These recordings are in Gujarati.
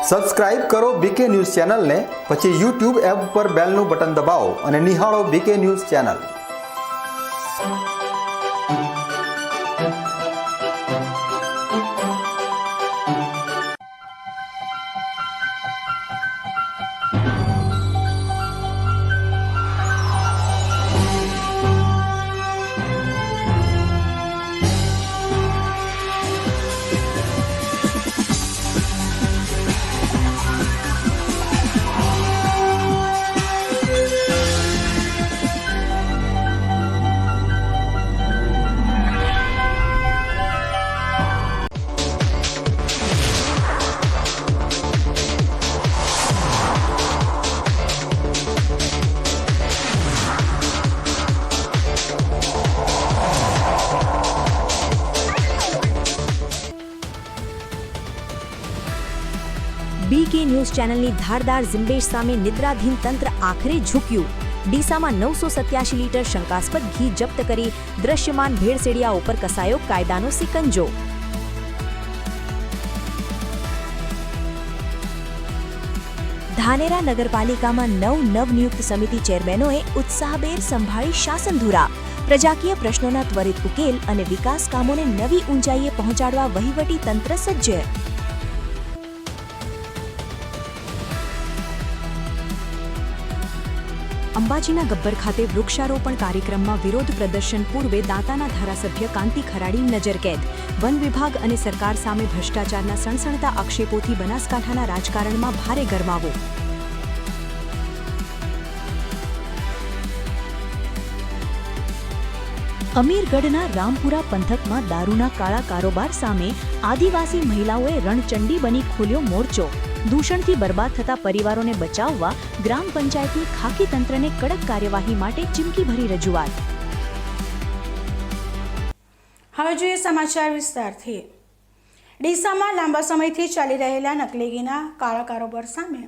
સબસ્ક્રાઇબ કરો બીકે ન્યૂઝ ચેનલને, પછી YouTube એપ પર બેલનું બટન દબાવો અને નિહાળો BK news channel. BK news ચેનલની ધારદાર ઝુંબેશ સામે નિદ્રાધીન તંત્ર આખરે ઝૂક્યું। ડીસામાં 987 લીટર શંકાસ્પદ ઘી જપ્ત કરી દ્રશ્યમાન ભેળસેડિયા ઉપર કસાયો કાયદાનો સિકંજો। ધાનેરા નગરપાલિકામાં નવનિયુક્ત સમિતિ ચેરમેનોએ ઉત્સાહભેર સંભાળી શાસનધુરા। પ્રજાકીય પ્રશ્નોના ત્વરિત ઉકેલ અને વિકાસ કામોને નવી ઊંચાઈએ પહોંચાડવા વહીવટી તંત્ર સજ્જ। અંબાજીના ગબ્બર ખાતે વૃક્ષારોપણ કાર્યક્રમમાં વિરોધ પ્રદર્શન પૂર્વે દાંતાના ધારાસભ્ય કાંતિ ખરાડી નજરકેદ। વન વિભાગ અને સરકાર સામે ભ્રષ્ટાચારના સણસણતા આક્ષેપોથી બનાસકાંઠાના રાજકારણમાં ભારે ગરમાવો। અમીરગઢના રામપુરા પંથકમાં દારૂના કાળા કારોબાર સામે આદિવાસી મહિલાઓએ રણચંડી બની ખોલ્યો મોરચો। દૂષણથી બરબાદ થતા પરિવારોને બચાવવા ગ્રામ પંચાયતની ખાકી તંત્રને કડક કાર્યવાહી માટે ચીમકીભરી રજૂઆત। હવે જોઈએ સમાચાર વિસ્તારથી। ડીસામાં લાંબા સમયથી ચાલી રહેલા નકલી ઘીના કાળા કારોબાર સામે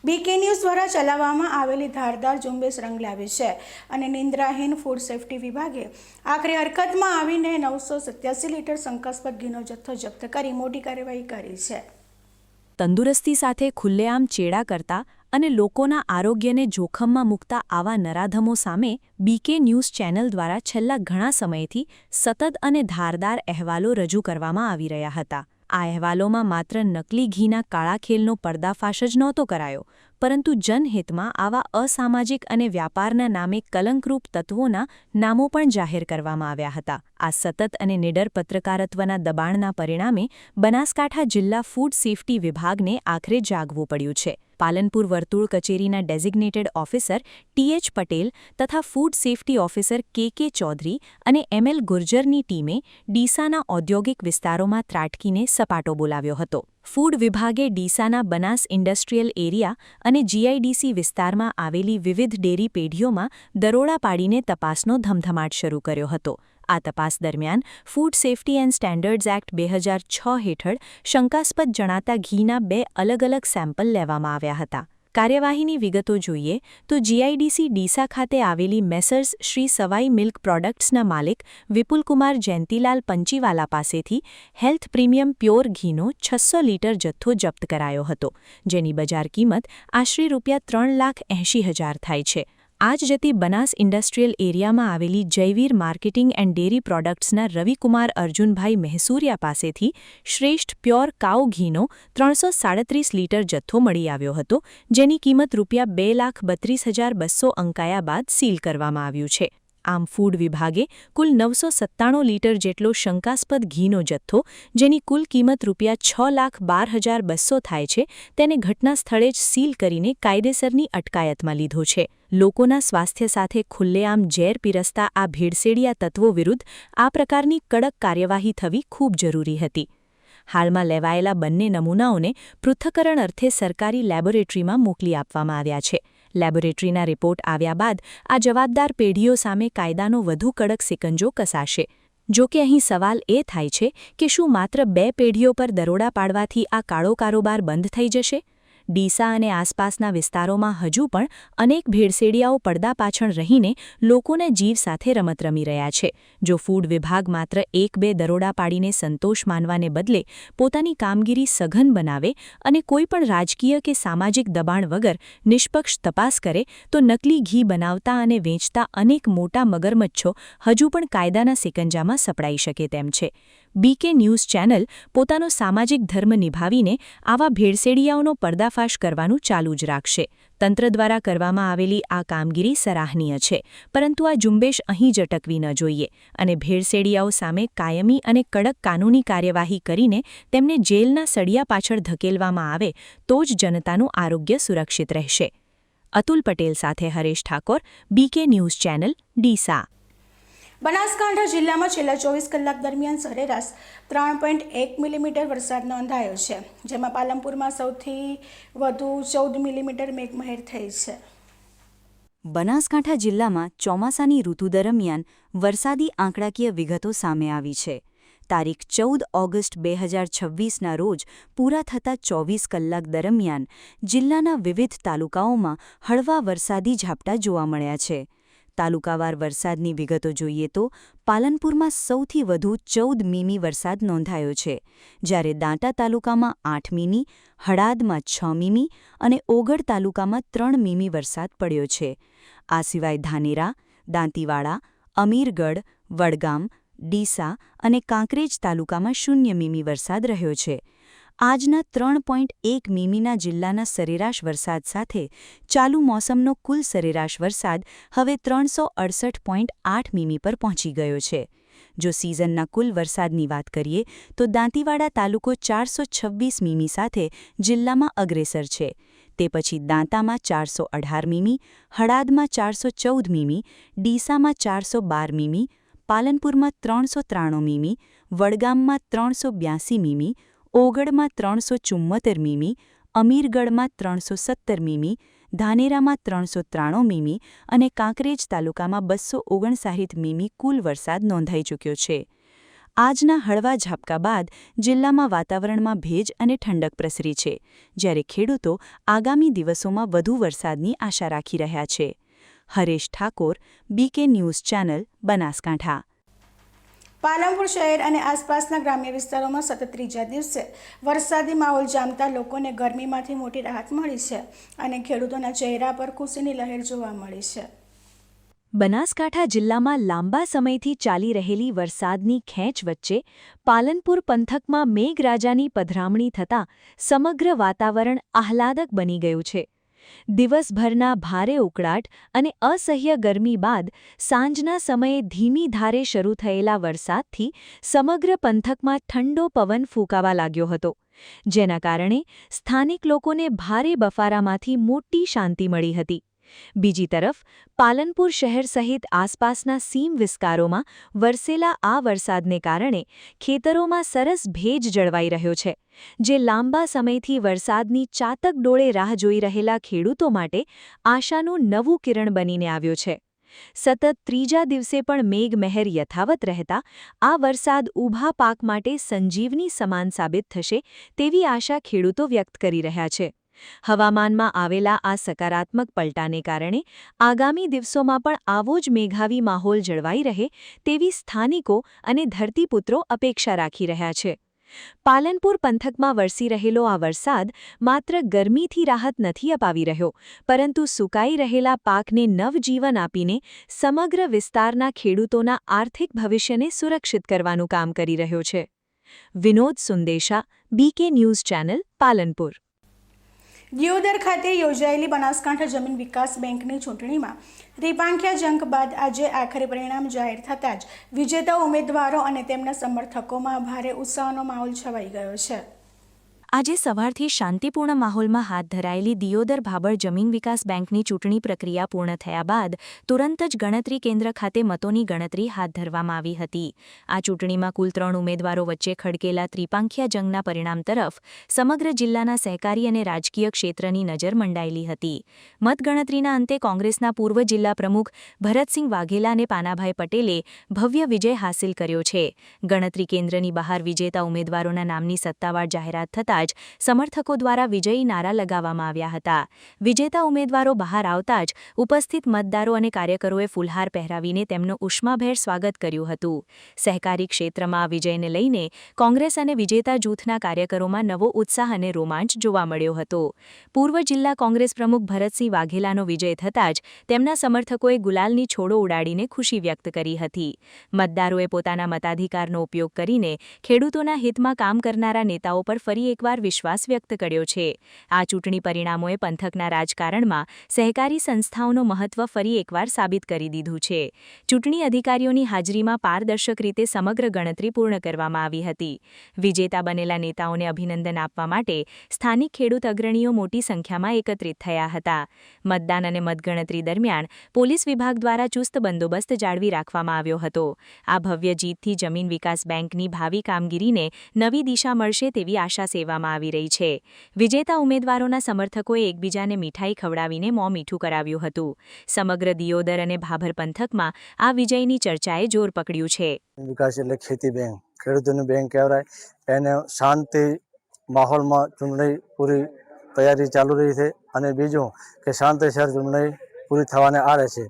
બીકે ન્યૂઝ દ્વારા ચલાવવામાં આવેલી ધારદાર ઝુંબેશ રંગ લાવી છે અને નિંદ્રાહીન ફૂડ સેફ્ટી વિભાગે આખરે હરકતમાં આવીને 987 લીટર શંકાસ્પદ ઘીનો જથ્થો જપ્ત કરી મોટી કાર્યવાહી કરી છે। તંદુરસ્તી સાથે ખુલ્લેઆમ ચેડા કરતા અને લોકોના આરોગ્યને જોખમમાં મૂકતા આવા નરાધમો સામે બીકે ન્યૂઝ ચેનલ દ્વારા છેલ્લા ઘણા સમયથી સતત અને ધારદાર અહેવાલો રજૂ કરવામાં આવી રહ્યા હતા। આ અહેવાલોમાં માત્ર નકલી ઘીના કાળા ખેલનો પર્દાફાશ જ નહોતો કરાયો, પરંતુ જનહિતમાં આવા અસામાજિક અને વ્યાપારના નામે કલંકરૂપ તત્વોના નામો પણ જાહેર કરવામાં આવ્યા હતા। આ સતત અને નિડર પત્રકારત્વના દબાણના પરિણામે બનાસકાંઠા જિલ્લા ફૂડ સેફ્ટી વિભાગને આખરે જાગવું પડ્યું છે। પાલનપુર વર્તુળ કચેરીના ડેઝિગ્નેટેડ ઓફિસર ટી.એચ. પટેલ તથા food safety officer K K. Chaudhary અને એમ.એલ. ગુર્જરની ટીમે ડીસાના ઔદ્યોગિક વિસ્તારોમાં ત્રાટકીને સપાટો બોલાવ્યો હતો। ફૂડ વિભાગે ડીસાના બનાસ ઇન્ડસ્ટ્રીયલ એરિયા અને જીઆઈડીસી વિસ્તારમાં આવેલી વિવિધ ડેરી પેઢીઓમાં દરોડા પાડીને તપાસનો ધમધમાટ શરૂ કર્યો હતો। આ તપાસ દરમિયાન ફૂડ સેફ્ટી એન્ડ સ્ટેન્ડર્ડ્સ એક્ટ 2006 હેઠળ શંકાસ્પદ જણાતા ઘીના 2 અલગ અલગ સેમ્પલ લેવામાં આવ્યા હતા। કાર્યવાહીની વિગતો જોઈએ તો જીઆઈડીસી ડીસા ખાતે આવેલી મેસર્સ શ્રી સવાઈ મિલ્ક પ્રોડક્ટ્સના માલિક વિપુલકુમાર જયંતીલાલ પંચીવાલા પાસેથી હેલ્થ પ્રીમિયમ પ્યોર ઘીનો 600 લીટર જથ્થો જપ્ત કરાયો હતો, જેની બજાર કિંમત આશરે ₹3,80,000 થાય છે। આ જ રીતે બનાસ ઇન્ડસ્ટ્રીયલ એરિયામાં આવેલી જયવીર માર્કેટિંગ એન્ડ ડેરી પ્રોડક્ટ્સના રવિકુમાર અર્જુનભાઈ મહેસુરિયા પાસેથી શ્રેષ્ઠ પ્યોર કાઉ ઘીનો 337 લીટર જથ્થો મળી આવ્યો હતો, જેની કિંમત ₹2,32,200 અંકાયા બાદ સીલ કરવામાં આવ્યું છે। આમ ફૂડ વિભાગે કુલ 997 લીટર જેટલો શંકાસ્પદ ઘીનો જથ્થો, જેની કુલ કિંમત ₹6,12,200 થાય છે, તેને ઘટના સ્થળે જ સીલ કરીને કાયદેસરની અટકાયતમાં લીધો છે। લોકોના સ્વાસ્થ્ય સાથે ખુલ્લેઆમ ઝેર પીરસતા આ ભેળસેડિયા તત્વો વિરુદ્ધ આ પ્રકારની કડક કાર્યવાહી થવી ખૂબ જરૂરી હતી। હાલમાં લેવાયેલા બંને નમૂનાઓને પૃથ્થકરણ અર્થે સરકારી લેબોરેટરીમાં મોકલી આપવામાં આવ્યા છે। લેબોરેટરીના રિપોર્ટ આવ્યા બાદ આ જવાબદાર પેઢીઓ સામે કાયદાનો વધુ કડક સિકંજો કસાશે। જો કે અહીં સવાલ એ થાય છે કે શું માત્ર 2 પેઢીઓ પર દરોડા પાડવાથી આ કાળો કારોબાર બંધ થઈ જશે? ડીસા અને આસપાસના વિસ્તારોમાં હજુ પણ અનેક ભેળસેડિયાઓ પડદા પાછળ રહીને લોકોને જીવ સાથે રમત રમી રહ્યા છે. જો ફૂડ વિભાગ માત્ર 1-2 દરોડા પાડીને સંતોષ માનવાને બદલે પોતાની કામગીરી સઘન બનાવે અને કોઈપણ રાજકીય કે સામાજિક દબાણ વગર નિષ્પક્ષ તપાસ કરે તો નકલી ઘી બનાવતા અને વેચતા અનેક મોટા મગરમચ્છો હજુ પણ કાયદાના સિકંજામાં સપડાઈ શકે તેમ છે. બીકે ન્યૂઝ ચેનલ પોતાનો સામાજિક ધર્મ નિભાવીને આવા ભેળસેડિયાઓનો પર્દાફાશ કરવાનું ચાલુ જ રાખશે. તંત્ર દ્વારા કરવામાં આવેલી આ કામગીરી સરાહનીય છે, પરંતુ આ ઝુંબેશ અહીં જ અટકવી ન જોઈએ અને ભેળસેડિયાઓ સામે કાયમી અને કડક કાનૂની કાર્યવાહી કરીને તેમને જેલના સળિયા પાછળ ધકેલવામાં આવે તો જ જનતાનું આરોગ્ય સુરક્ષિત રહેશે. અતુલ પટેલ સાથે Haresh Thakor, BK news channel, Deesa. Banaskantha જિલ્લામાં છેલ્લા 24 કલાક દરમિયાન સરેરાશ 3.1 મિલીમીટર વરસાદ નોંધાયો છે, જેમાં પાલનપુરમાં સૌથી વધુ 14 મિલીમીટર મેઘમહેર થઈ છે. બનાસકાંઠા જિલ્લામાં ચોમાસાની ઋતુ દરમિયાન વરસાદી આંકડાકીય વિગતો સામે આવી છે. તારીખ 14 ઓગસ્ટ 2026ના રોજ પૂરા થતા 24 કલાક દરમિયાન જિલ્લાના વિવિધ તાલુકાઓમાં હળવા વરસાદી ઝાપટા જોવા મળ્યા છે. તાલુકાવાર વરસાદની વિગતો જોઈએ તો પાલનપુરમાં સૌથી વધુ 14 મીમી વરસાદ નોંધાયો છે, જ્યારે દાંતા તાલુકામાં 8 મીમી, હળાદમાં 6 મીમી અને ઓગળ તાલુકામાં 3 મીમી વરસાદ પડ્યો છે. આ સિવાય ધાનેરા, દાંતીવાડા, અમીરગઢ, વડગામ, ડીસા અને કાંકરેજ તાલુકામાં 0 મીમી વરસાદ રહ્યો છે. આજના 3.1 મીમીના જિલ્લાના સરેરાશ વરસાદ સાથે ચાલુ મોસમનો કુલ સરેરાશ વરસાદ હવે 368.8 મીમી પર પહોંચી ગયો છે. જો સિઝનના કુલ વરસાદની વાત કરીએ તો દાંતીવાડા તાલુકો 426 મીમી સાથે જિલ્લામાં અગ્રેસર છે. તે પછી દાંતામાં 418 મીમી, હળાદમાં 414 મીમી, ડીસામાં 412 મીમી, પાલનપુરમાં 393 મીમી, વડગામમાં 382 મીમી, ઓગળમાં 374 મીમી, અમીરગઢમાં 317 મીમી, ધાનેરામાં 393 મીમી અને કાંકરેજ તાલુકામાં 259 મીમી કુલ વરસાદ નોંધાઈ ચૂક્યો છે. આજના હળવા ઝાપકા બાદ જિલ્લામાં વાતાવરણમાં ભેજ અને ઠંડક પ્રસરી છે, જ્યારે ખેડૂતો આગામી દિવસોમાં વધુ વરસાદની આશા રાખી રહ્યા છે. Haresh Thakor, BK news channel, Banaskantha. Palanpur શહેર અને આસપાસના ગ્રામ્ય વિસ્તારોમાં સતત ત્રીજા દિવસે વરસાદી માહોલ જામતા લોકોને ગરમીમાંથી મોટી રાહત મળી છે અને ખેડૂતોના ચહેરા પર ખુશીની લહેર જોવા મળી છે. બનાસકાંઠા જિલ્લામાં લાંબા સમયથી ચાલી રહેલી વરસાદની ખેંચ વચ્ચે પાલનપુર પંથકમાં મેઘરાજાની પધરામણી થતાં સમગ્ર વાતાવરણ આહલાદક બની ગયું છે. દિવસભરના ભારે ઉકળાટ અને અસહ્ય ગરમી બાદ સાંજના સમયે ધીમી ધારે શરૂ થયેલા વરસાદથી સમગ્ર પંથકમાં ઠંડો પવન ફૂંકાવા લાગ્યો હતો, જેના કારણે સ્થાનિક લોકોને ભારે બફારામાંથી મોટી શાંતિ મળી હતી. બીજી તરફ પાલનપુર શહેર સહિત આસપાસના સીમ વિસ્તારોમાં વરસેલા આ વરસાદને કારણે ખેતરોમાં સરસ ભેજ જળવાઈ રહ્યો છે, જે લાંબા સમયથી વરસાદની ચાતક ડોળે રાહ જોઈ રહેલા ખેડૂતો માટે આશાનું નવું કિરણ બનીને આવ્યો છે. સતત ત્રીજા દિવસે પણ મેઘમહેર યથાવત રહેતા આ વરસાદ ઊભા પાક માટે સંજીવની સમાન સાબિત થશે તેવી આશા ખેડૂતો વ્યક્ત કરી રહ્યા છે. હવામાનમાં આવેલા આ સકારાત્મક પલટાને કારણે આગામી દિવસોમાં પણ આવો જ મેઘાવી માહોલ જળવાઈ રહે તેવી સ્થાનિકો અને ધરતીપુત્રો અપેક્ષા રાખી રહ્યા છે. પાલનપુર પંથકમાં વરસી રહેલો આ વરસાદ માત્ર ગરમીથી રાહત નથી અપાવી રહ્યો, પરંતુ સુકાઈ રહેલા પાકને નવજીવન આપીને સમગ્ર વિસ્તારના ખેડૂતોના આર્થિક ભવિષ્યને સુરક્ષિત કરવાનું કામ કરી રહ્યો છે. Vinod Sundesha, BK news channel, Palanpur. Deodar ખાતે યોજાયેલી બનાસકાંઠા જમીન વિકાસ બેંકની ચૂંટણીમાં ત્રિપાંખ્યા જંગ બાદ આજે આખરી પરિણામ જાહેર થતાં જ વિજેતા ઉમેદવારો અને તેમના સમર્થકોમાં ભારે ઉત્સાહનો માહોલ છવાઈ ગયો છે. આજે સવારથી શાંતિપૂર્ણ માહોલમાં હાથ ધરાયેલી દિયોદર ભાબર જમીન વિકાસ બેંકની ચૂંટણી પ્રક્રિયા પૂર્ણ થયા બાદ તુરંત જ ગણતરી કેન્દ્ર ખાતે મતોની ગણતરી હાથ ધરવામાં આવી હતી. આ ચૂંટણીમાં કુલ 3 ઉમેદવારો વચ્ચે ખડકેલા ત્રિપાંખ્યા જંગના પરિણામ તરફ સમગ્ર જિલ્લાના સહકારી અને રાજકીય ક્ષેત્રની નજર મંડાયેલી હતી. મતગણતરીના અંતે કોંગ્રેસના પૂર્વ જિલ્લા પ્રમુખ ભરતસિંહ વાઘેલા અને પાનાભાઈ પટેલે ભવ્ય વિજય હાંસિલ કર્યો છે. ગણતરી કેન્દ્રની બહાર વિજેતા ઉમેદવારોના નામની સત્તાવાર જાહેરાત થતાં જ સમર્થકો દ્વારા વિજયી નારા લગાવવામાં આવ્યા હતા. વિજેતા ઉમેદવારો બહાર આવતા જ ઉપસ્થિત મતદારો અને કાર્યકરોએ ફૂલહાર પહેરાવીને તેમનું ઉષ્માભેર સ્વાગત કર્યું હતું. સહકારી ક્ષેત્રમાં આ વિજયને લઈને કોંગ્રેસ અને વિજેતા જૂથના કાર્યકરોમાં નવો ઉત્સાહ અને રોમાંચ જોવા મળ્યો હતો. પૂર્વ જિલ્લા કોંગ્રેસ પ્રમુખ ભરતસિંહ વાઘેલાનો વિજય થતાં જ તેમના સમર્થકોએ ગુલાલની છોડો ઉડાડીને ખુશી વ્યક્ત કરી હતી. મતદારોએ પોતાના મતાધિકારનો ઉપયોગ કરીને ખેડૂતોના હિતમાં કામ કરનારા નેતાઓ પર ફરી એકવાર વિશ્વાસ વ્યક્ત કર્યો છે. આ ચૂંટણી પરિણામોએ પંથકના રાજકારણમાં સહકારી સંસ્થાઓનું મહત્વ ફરી એકવાર સાબિત કરી દીધું છે. ચૂંટણી અધિકારીઓની હાજરીમાં પારદર્શક રીતે સમગ્ર ગણતરી પૂર્ણ કરવામાં આવી હતી. વિજેતા બનેલા નેતાઓને અભિનંદન આપવા માટે સ્થાનિક ખેડૂત અગ્રણીઓ મોટી સંખ્યામાં એકત્રિત થયા હતા. મતદાન અને મતગણતરી દરમિયાન પોલીસ વિભાગ દ્વારા ચુસ્ત બંદોબસ્ત જાળવી રાખવામાં આવ્યો હતો. આ ભવ્ય જીતથી જમીન વિકાસ બેંકની ભાવિ કામગીરીને નવી દિશા મળશે તેવી આશા સેવવામાં આવી રહી છે. વિજેતા ઉમેદવારોના સમર્થકોએ એકબીજાને મીઠાઈ ખવડાવીને મોં મીઠું કરાવ્યું હતું. સમગ્ર દિયોદર અને ભાભર પંથકમાં આ વિજયની ચર્ચાએ જોર પકડ્યું છે. વિકાસ એટલે ખેતી બેંક, ખેડૂતોની બેંક કહેવાય. એને શાંતિ માહોલમાં ચૂંટણી પૂરી તૈયારી ચાલુ રહી છે. અને બીજું કે શાંતિસર ચૂંટણી પૂરી થવાને આરે છે.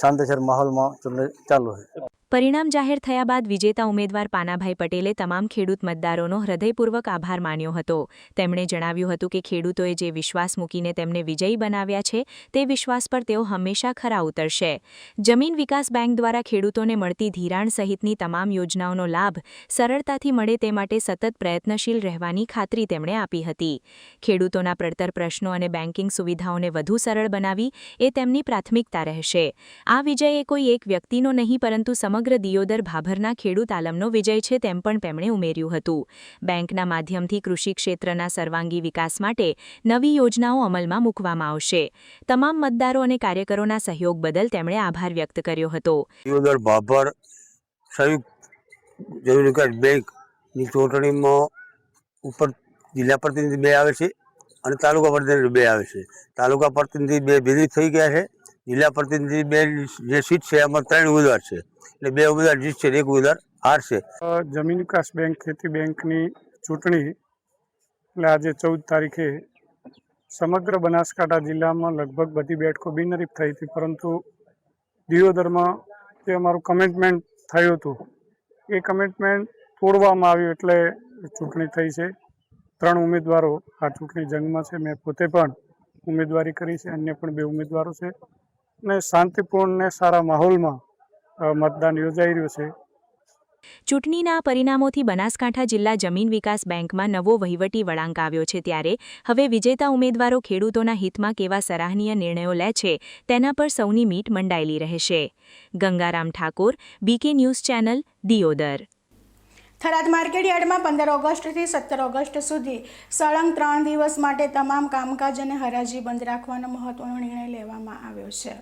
શાંતિસર માહોલમાં ચૂંટણી ચાલુ છે. પરિણામ જાહેર થયા બાદ વિજેતા ઉમેદવાર પાનાભાઈ પટેલે તમામ ખેડૂત મતદારોનો હૃદયપૂર્વક આભાર માન્યો હતો. તેમણે જણાવ્યું હતું કે ખેડૂતોએ જે વિશ્વાસ મૂકીને તેમને વિજયી બનાવ્યા છે તે વિશ્વાસ પર તેઓ હંમેશા ખરા ઉતરશે. જમીન વિકાસ બેંક દ્વારા ખેડૂતોને મળતી ધિરાણ સહિતની તમામ યોજનાઓનો લાભ સરળતાથી મળે તે માટે સતત પ્રયત્નશીલ રહેવાની ખાતરી તેમણે આપી હતી. ખેડૂતોના પડતર પ્રશ્નો અને બેન્કિંગ સુવિધાઓને વધુ સરળ બનાવી એ તેમની પ્રાથમિકતા રહેશે. આ વિજય એ કોઈ એક વ્યક્તિનો નહીં પરંતુ સમગ્ર દિયોદર ભાભરના ખેડૂત આલમનો વિજય છે તેમ પણ તેમણે ઉમેર્યું હતું. બેંકના માધ્યમથી કૃષિ ક્ષેત્રના સર્વાંગી વિકાસ માટે નવી યોજનાઓ અમલમાં મૂકવામાં આવશે. તમામ મતદારો અને કાર્યકરોના સહયોગ બદલ તેમણે આભાર વ્યક્ત કર્યો હતો. દિયોદર ભાભર સંયુક્ત જમીન વિકાસ બેંકની ચૂંટણીમાં ઉપર જિલ્લા પ્રતિનિધિ 2 આવે છે અને તાલુકા પ્રતિનિધિ 2 આવે છે. તાલુકા પ્રતિનિધિ 2 ભેગી થઈ ગયા છે. જિલ્લા પ્રતિનિધિ 2 જે સીટ છે એમાં 3 ઉમેદવાર છે. એટલે 2 ઉમેદવાર જીતશે, 1 ઉમેદવાર હારશે. જમીન વિકાસ બેંક ખેતી બેંકની ચૂંટણી એટલે આજે 14 તારીખે સમગ્ર બનાસકાંઠા જિલ્લામાં લગભગ બધી બેઠકો બિનહરીફ થઈ હતી, પરંતુ દિયોદરમાં જે અમારું કમિટમેન્ટ થયું હતું એ કમિટમેન્ટ તોડવામાં આવ્યું એટલે ચૂંટણી થઈ છે. 3 ઉમેદવારો આ ચૂંટણી જંગમાં છે. મેં પોતે પણ ઉમેદવારી કરી છે, અન્ય પણ 2 ઉમેદવારો છે અને શાંતિપૂર્ણ ને સારા માહોલમાં મતદાન યોજાઈ રહ્યું છે. ચૂંટણીના આ પરિણામોથી બનાસકાંઠા જિલ્લા જમીન વિકાસ બેંકમાં નવો વહીવટી વળાંક આવ્યો છે. ત્યારે હવે વિજેતા ઉમેદવારો ખેડૂતોના હિતમાં કેવા સરાહનીય નિર્ણયો લે છે તેના પર સૌની મીટ મંડાયેલી રહેશે. Gangaram Thakor, BK news channel, Deodar. Tharad market યાર્ડમાં 15 ઓગસ્ટથી 17 ઓગસ્ટ સુધી સળંગ 3 દિવસ માટે તમામ કામકાજ અને હરાજી બંધ રાખવાનો મહત્વનો નિર્ણય લેવામાં આવ્યો છે.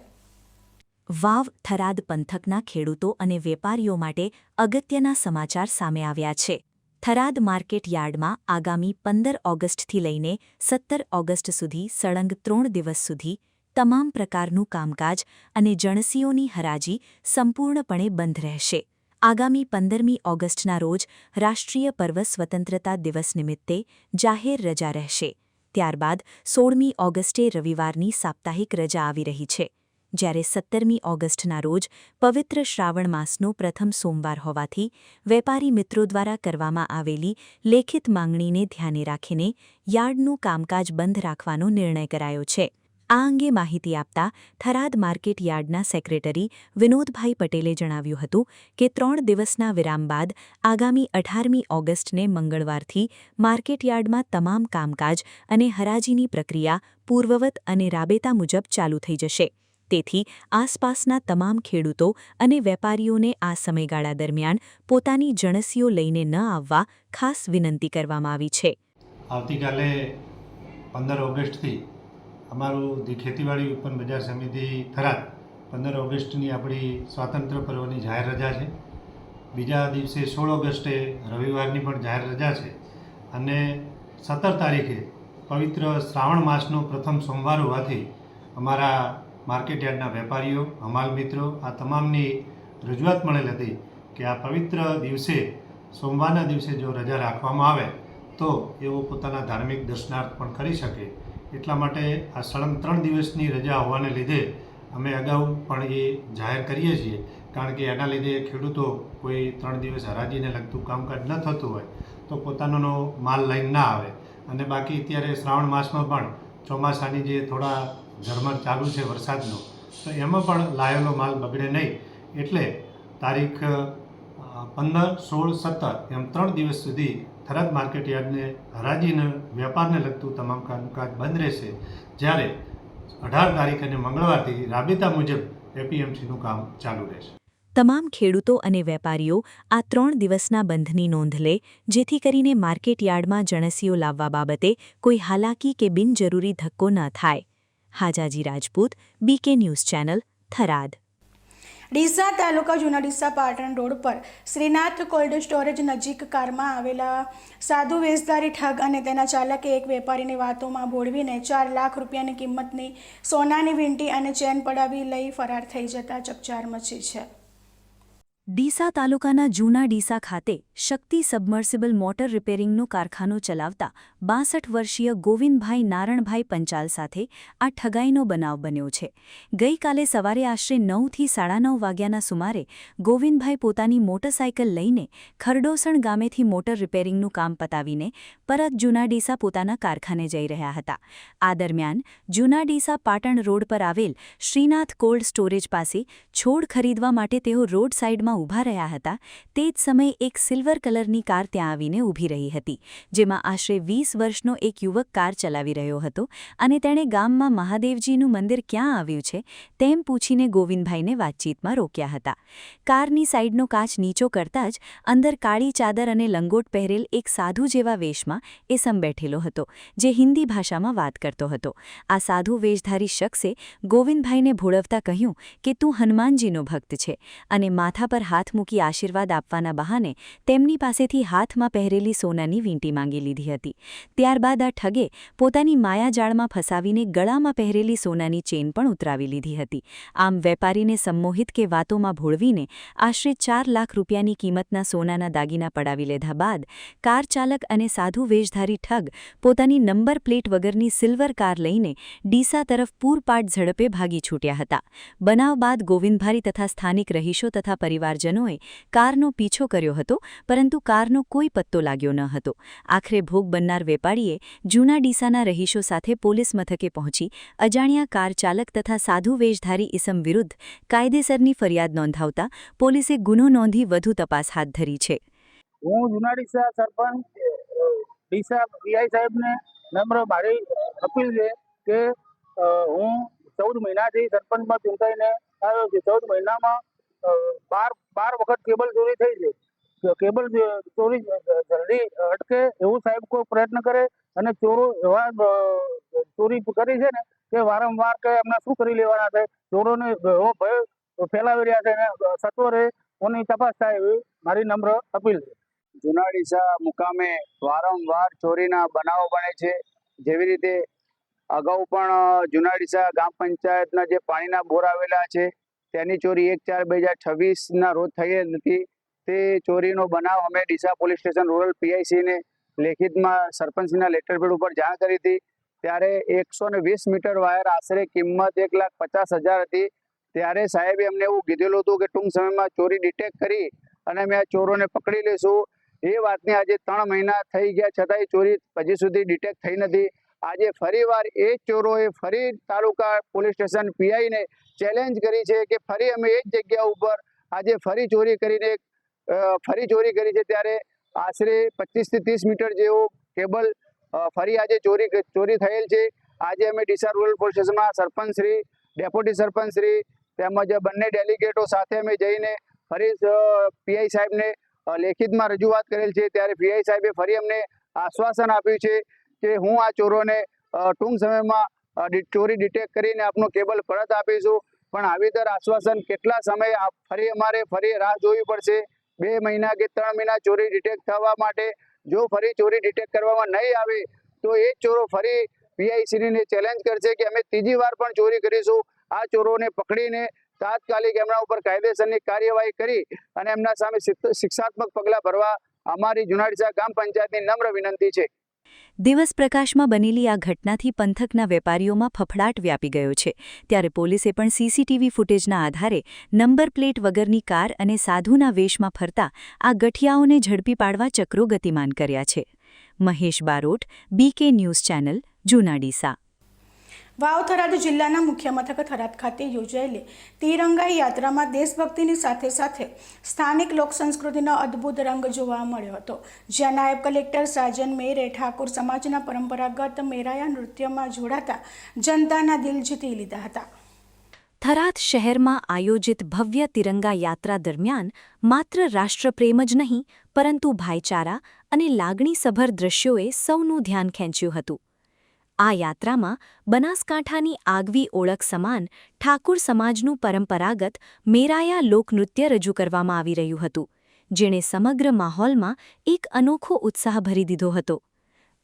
વાવ થરાદ પંથકના ખેડૂતો અને વેપારીઓ માટે અગત્યના સમાચાર સામે આવ્યા છે. થરાદ માર્કેટ યાર્ડમાં આગામી 15 ઓગસ્ટથી લઈને 17 ઓગસ્ટ સુધી સળંગ 3 દિવસ સુધી તમામ પ્રકારનું કામકાજ અને જણસીઓની હરાજી સંપૂર્ણપણે બંધ રહેશે. આગામી 15મી ઓગસ્ટના રોજ રાષ્ટ્રીય પર્વ સ્વતંત્રતા દિવસ નિમિત્તે જાહેર રજા રહેશે. ત્યારબાદ 16મી ઓગસ્ટે રવિવારની સાપ્તાહિક રજા આવી રહી છે. જ્યારે 17મી ઓગસ્ટના રોજ પવિત્ર શ્રાવણ માસનો પ્રથમ સોમવાર હોવાથી વેપારી મિત્રો દ્વારા કરવામાં આવેલી લેખિત માંગણીને ધ્યાને રાખીને યાર્ડનું કામકાજ બંધ રાખવાનો નિર્ણય કરાયો છે. આ અંગે માહિતી આપતા થરાદ માર્કેટ યાર્ડના સેક્રેટરી વિનોદભાઈ પટેલે જણાવ્યું હતું કે 3 દિવસના વિરામ બાદ આગામી 18મી ઓગસ્ટને મંગળવારથી માર્કેટ યાર્ડમાં તમામ કામકાજ અને હરાજીની પ્રક્રિયા પૂર્વવત અને રાબેતા મુજબ ચાલુ થઈ જશે. તેથી આસપાસના તમામ ખેડૂતો અને વેપારીઓને આ સમયગાળા દરમિયાન પોતાની જણસીઓ લઈને ન આવવા ખાસ વિનંતી કરવામાં આવી છે. આવતીકાલે 15 ઓગસ્ટથી અમારું ખેતીવાડી ઉત્પન્ન બજાર સમિતિ થરાદ 15 ઓગસ્ટની આપણી સ્વાતંત્ર્ય પર્વની જાહેર રજા છે. બીજા દિવસે 16 ઓગસ્ટે રવિવારની પણ જાહેર રજા છે અને 17 તારીખે પવિત્ર શ્રાવણ માસનો પ્રથમ સોમવાર હોવાથી અમારા માર્કેટ યાર્ડના વેપારીઓ, હમાલ મિત્રો આ તમામની રજૂઆત મળેલ હતી કે આ પવિત્ર દિવસે સોમવારના દિવસે જો રજા રાખવામાં આવે તો એઓ પોતાના ધાર્મિક દર્શનાર્થ પણ કરી શકે. એટલા માટે આ સળંગ 3 દિવસની રજા હોવાને લીધે અમે અગાઉ પણ એ જાહેર કરીએ છીએ, કારણ કે એના લીધે ખેડૂતો કોઈ 3 દિવસ હરાજીને લગતું કામકાજ ન થતું હોય તો પોતાનો માલ લઈને ના આવે. અને બાકી અત્યારે શ્રાવણ માસમાં પણ ચોમાસાની જે થોડા ઝરમર ચાલુ છે વરસાદનો, તો એમાં પણ લાવેલો માલ બગડે નહીં. એટલે તારીખ 15, 16, 17 એમ 3 દિવસ સુધી થરાદ માર્કેટ યાર્ડને હરાજીને વેપારને લગતું તમામ કામકાજ બંધ રહેશે. જ્યારે 18 તારીખ અને મંગળવારથી રાબેતા મુજબ એપીએમસીનું કામ ચાલુ રહેશે. તમામ ખેડૂતો અને વેપારીઓ આ 3 દિવસના બંધની નોંધ લે, જેથી કરીને માર્કેટ યાર્ડમાં જણસીઓ લાવવા બાબતે કોઈ હાલાકી કે બિનજરૂરી ધક્કો ન થાય. Hajaji Rajput, BK news channel, Tharad. Deesa taluka જૂના ડીસા પાટણ રોડ પર શ્રીનાથ કોલ્ડ સ્ટોરેજ નજીક કારમાં આવેલા સાધુ વેશધારી ઠગ અને તેના ચાલકે એક વેપારીની વાતોમાં ભોળવીને 4 લાખ રૂપિયાની કિંમતની સોનાની વીંટી અને ચેન પડાવી લઈ ફરાર થઈ જતા ચકચાર મચી છે. ડીસા તાલુકાના જૂના ડીસા ખાતે શક્તિ સબમર્સિબલ મોટર રિપેરિંગનું કારખાનું ચલાવતા 62 વર્ષીય ગોવિંદભાઈ નારણભાઈ પંચાલ સાથે આ ઠગાઈનો બનાવ બન્યો છે. ગઈકાલે સવારે આશરે 9 થી 9:30 વાગ્યાના સુમારે ગોવિંદભાઈ પોતાની મોટરસાયકલ લઈને ખરડોસણ ગામેથી મોટર રિપેરિંગનું કામ પતાવીને પરત જૂના ડીસા પોતાના કારખાને જઈ રહ્યા હતા. આ દરમિયાન જૂના ડીસા પાટણ રોડ પર આવેલ શ્રીનાથ કોલ્ડ સ્ટોરેજ પાસે છોડ ખરીદવા માટે તેઓ રોડ સાઇડમાં ઊભા રહ્યા હતા. તે જ સમયે એક સિલ્વર કલરની કાર ત્યાં આવીને ઊભી રહી હતી, જેમાં આશરે 20 વર્ષનો એક યુવક કાર ચલાવી રહ્યો હતો અને તેણે ગામમાં મહાદેવજીનું મંદિર ક્યાં આવ્યું છે તેમ પૂછીને ગોવિંદભાઈને વાતચીતમાં રોક્યા હતા. કારની સાઇડનો કાચ નીચો કરતાં જ અંદર કાળી ચાદર અને લંગોટ પહેરેલ એક સાધુ જેવા વેશમાં એસમ બેઠેલો હતો, જે હિન્દી ભાષામાં વાત કરતો હતો. આ સાધુ વેશધારી શખ્સે ગોવિંદભાઈને ભોળવતા કહ્યું કે તું હનુમાનજીનો ભક્ત છે અને માથા પર હાથ મૂકી આશીર્વાદ આપવાના બહાને તેમની પાસેથી હાથમાં પહેરેલી સોનાની વીંટી માંગી લીધી હતી. ત્યારબાદ આ ઠગે પોતાની માયાજાળમાં ફસાવીને ગળામાં પહેરેલી સોનાની ચેન પણ ઉતરાવી લીધી હતી. આમ વેપારીને સંમોહિત કે વાતોમાં ભોળવીને આશરે 4 લાખ રૂપિયાની કિંમતના સોનાના દાગીના પડાવી લીધા બાદ કાર ચાલક અને સાધુ વેશધારી ઠગ પોતાની નંબર પ્લેટ વગરની સિલ્વર કાર લઈને ડીસા તરફ પૂરપાટ ઝડપે ભાગી છૂટ્યા હતા. બનાવ બાદ ગોવિંદભાઈ તથા સ્થાનિક રહીશો તથા પરિવારજનોએ કારનો પીછો કર્યો હતો, પરંતુ કારનો કોઈ પત્તો લાગ્યો ન હતો. આખરે ભોગ બનનાર વેપારીએ જૂના ડીસાના રહીશો સાથે પોલીસ મથકે પહોંચી અજાણ્યા કાર ચાલક તથા સાધુ વેશધારી ઇસમ વિરુદ્ધ કાયદેસરની ફરિયાદ નોંધાવતા પોલીસે ગુનો નોંધી વધુ તપાસ હાથ ધરી છે. હું જૂના ડીસા સરપંચ ડીસા પીઆઈ સાહેબને નમ્ર મારી અપીલ છે કે હું 14 મહિનાથી સરપંચમાં ચૂંટાઈને આવ્યો છું. 14 મહિનામાં 12 વખત કેબલ ચોરી થઈ છે. કેબલ ચોરી જલ્દી અટકે એવું સાહેબ કોઈ પ્રયત્ન કરે, અને ચોરો એવા ચોરી કરી છે ને કે વારંવાર કે એમને શું કરી લેવાના છે, ચોરોને એવો ભય ફેલાવી રહ્યા છે, અને સત્વરે કોની તપાસ થાય એવી મારી નમ્ર અપીલ છે. જૂના ડીસા મુકામે વારંવાર ચોરીના બનાવો બને છે. જેવી રીતે અગાઉ પણ જૂના ડીસા ગામ પંચાયતના જે પાણીના બોર આવેલા છે તેની ચોરી 1/4/2026ના રોજ થયેલ હતી. તે ચોરીનો બનાવ અમે ડીસા પોલીસ સ્ટેશન રૂરલ પીઆઈસીને લેખિતમાં સરપંચના લેટરપેડ ઉપર જાણ કરી હતી. ત્યારે 120 મીટર વાયર આશરે કિંમત 1,50,000 હતી. ત્યારે સાહેબે અમને એવું કીધેલું હતું કે ટૂંક સમયમાં ચોરી ડિટેક્ટ કરી અને અમે આ ચોરોને પકડી લઈશું. એ વાતને આજે 3 મહિના થઈ ગયા છતાંય ચોરી હજી સુધી ડિટેક્ટ થઈ નથી. આજે ફરીવાર એ ચોરોએ ફરી તાલુકા પોલીસ સ્ટેશન પીઆઈને ચેલેન્જ કરી છે કે ફરી અમે એ જ જગ્યા ઉપર આજે ફરી ચોરી કરી છે. ત્યારે આશરે 25 થી 30 મીટર જેવો કેબલ ફરી આજે ચોરી થયેલ છે. આજે અમે ડીસા રૂરલ પોલીસ સ્ટેશનમાં સરપંચ શ્રી, ડેપ્યુટી સરપંચ શ્રી તેમજ બંને ડેલિગેટો સાથે અમે જઈને ફરી પીઆઈ સાહેબને લેખિતમાં રજૂઆત કરેલ છે. ત્યારે પીઆઈ સાહેબે ફરી અમને આશ્વાસન આપ્યું છે કે હું આ ચોરોને ટૂંક સમયમાં ચોરી ડિટેક્ટ કરીને આપનો કેબલ પરત આપીશું. પણ આવી તર આશ્વાસન કેટલા સમય ફરી રાહ જોવી પડશે? 2 મહિના કે 3 મહિના ચોરી ડિટેક્ટ થવા માટે. જો ફરી ચોરી ડિટેક્ટ કરવામાં નહીં આવે તો એ ચોરો ફરી પીઆઈસીને ચેલેન્જ કરશે કે અમે ત્રીજી વાર પણ ચોરી કરીશું. આ ચોરોને પકડીને તાત્કાલિક એમના ઉપર કાયદેસરની કાર્યવાહી કરી અને એમના સામે શિક્ષાત્મક પગલાં ભરવા અમારી જુનાડીસા ગ્રામ પંચાયતની નમ્ર વિનંતી છે. દિવસ પ્રકાશમાં બનેલી આ ઘટનાથી પંથકના વેપારીઓમાં ફફડાટ વ્યાપી ગયો છે. ત્યારે પોલીસે પણ સીસીટીવી ફૂટેજના આધારે નંબર પ્લેટ વગરની કાર અને સાધુના વેશમાં ફરતા આ ગઠિયાઓને ઝડપી પાડવા ચક્રો ગતિમાન કર્યા છે. Mahesh Barot, BK news channel, Junadeesa. Vav Tharad જિલ્લાના મુખ્ય મથક થરાદ ખાતે યોજાયેલી તિરંગા યાત્રામાં દેશભક્તિની સાથે સાથે સ્થાનિક લોકસંસ્કૃતિનો અદ્ભુત રંગ જોવા મળ્યો હતો. જ્યાં નાયબ કલેક્ટર સાજન મેરે ઠાકોર સમાજના પરંપરાગત મેરાયા નૃત્યમાં જોડાતા જનતાના દિલ જીતી લીધા હતા. થરાદ શહેરમાં આયોજિત ભવ્ય તિરંગા યાત્રા દરમિયાન માત્ર રાષ્ટ્રપ્રેમ જ નહીં પરંતુ ભાઈચારા અને લાગણીસભર દ્રશ્યોએ સૌનું ધ્યાન ખેંચ્યું હતું. આ યાત્રામાં બનાસકાંઠાની આગવી ઓળખ સમાન ઠાકુર સમાજનું પરંપરાગત મેરાયા લોકનૃત્ય રજૂ કરવામાં આવી રહ્યું હતું, જેણે સમગ્ર માહોલમાં એક અનોખો ઉત્સાહ ભરી દીધો હતો.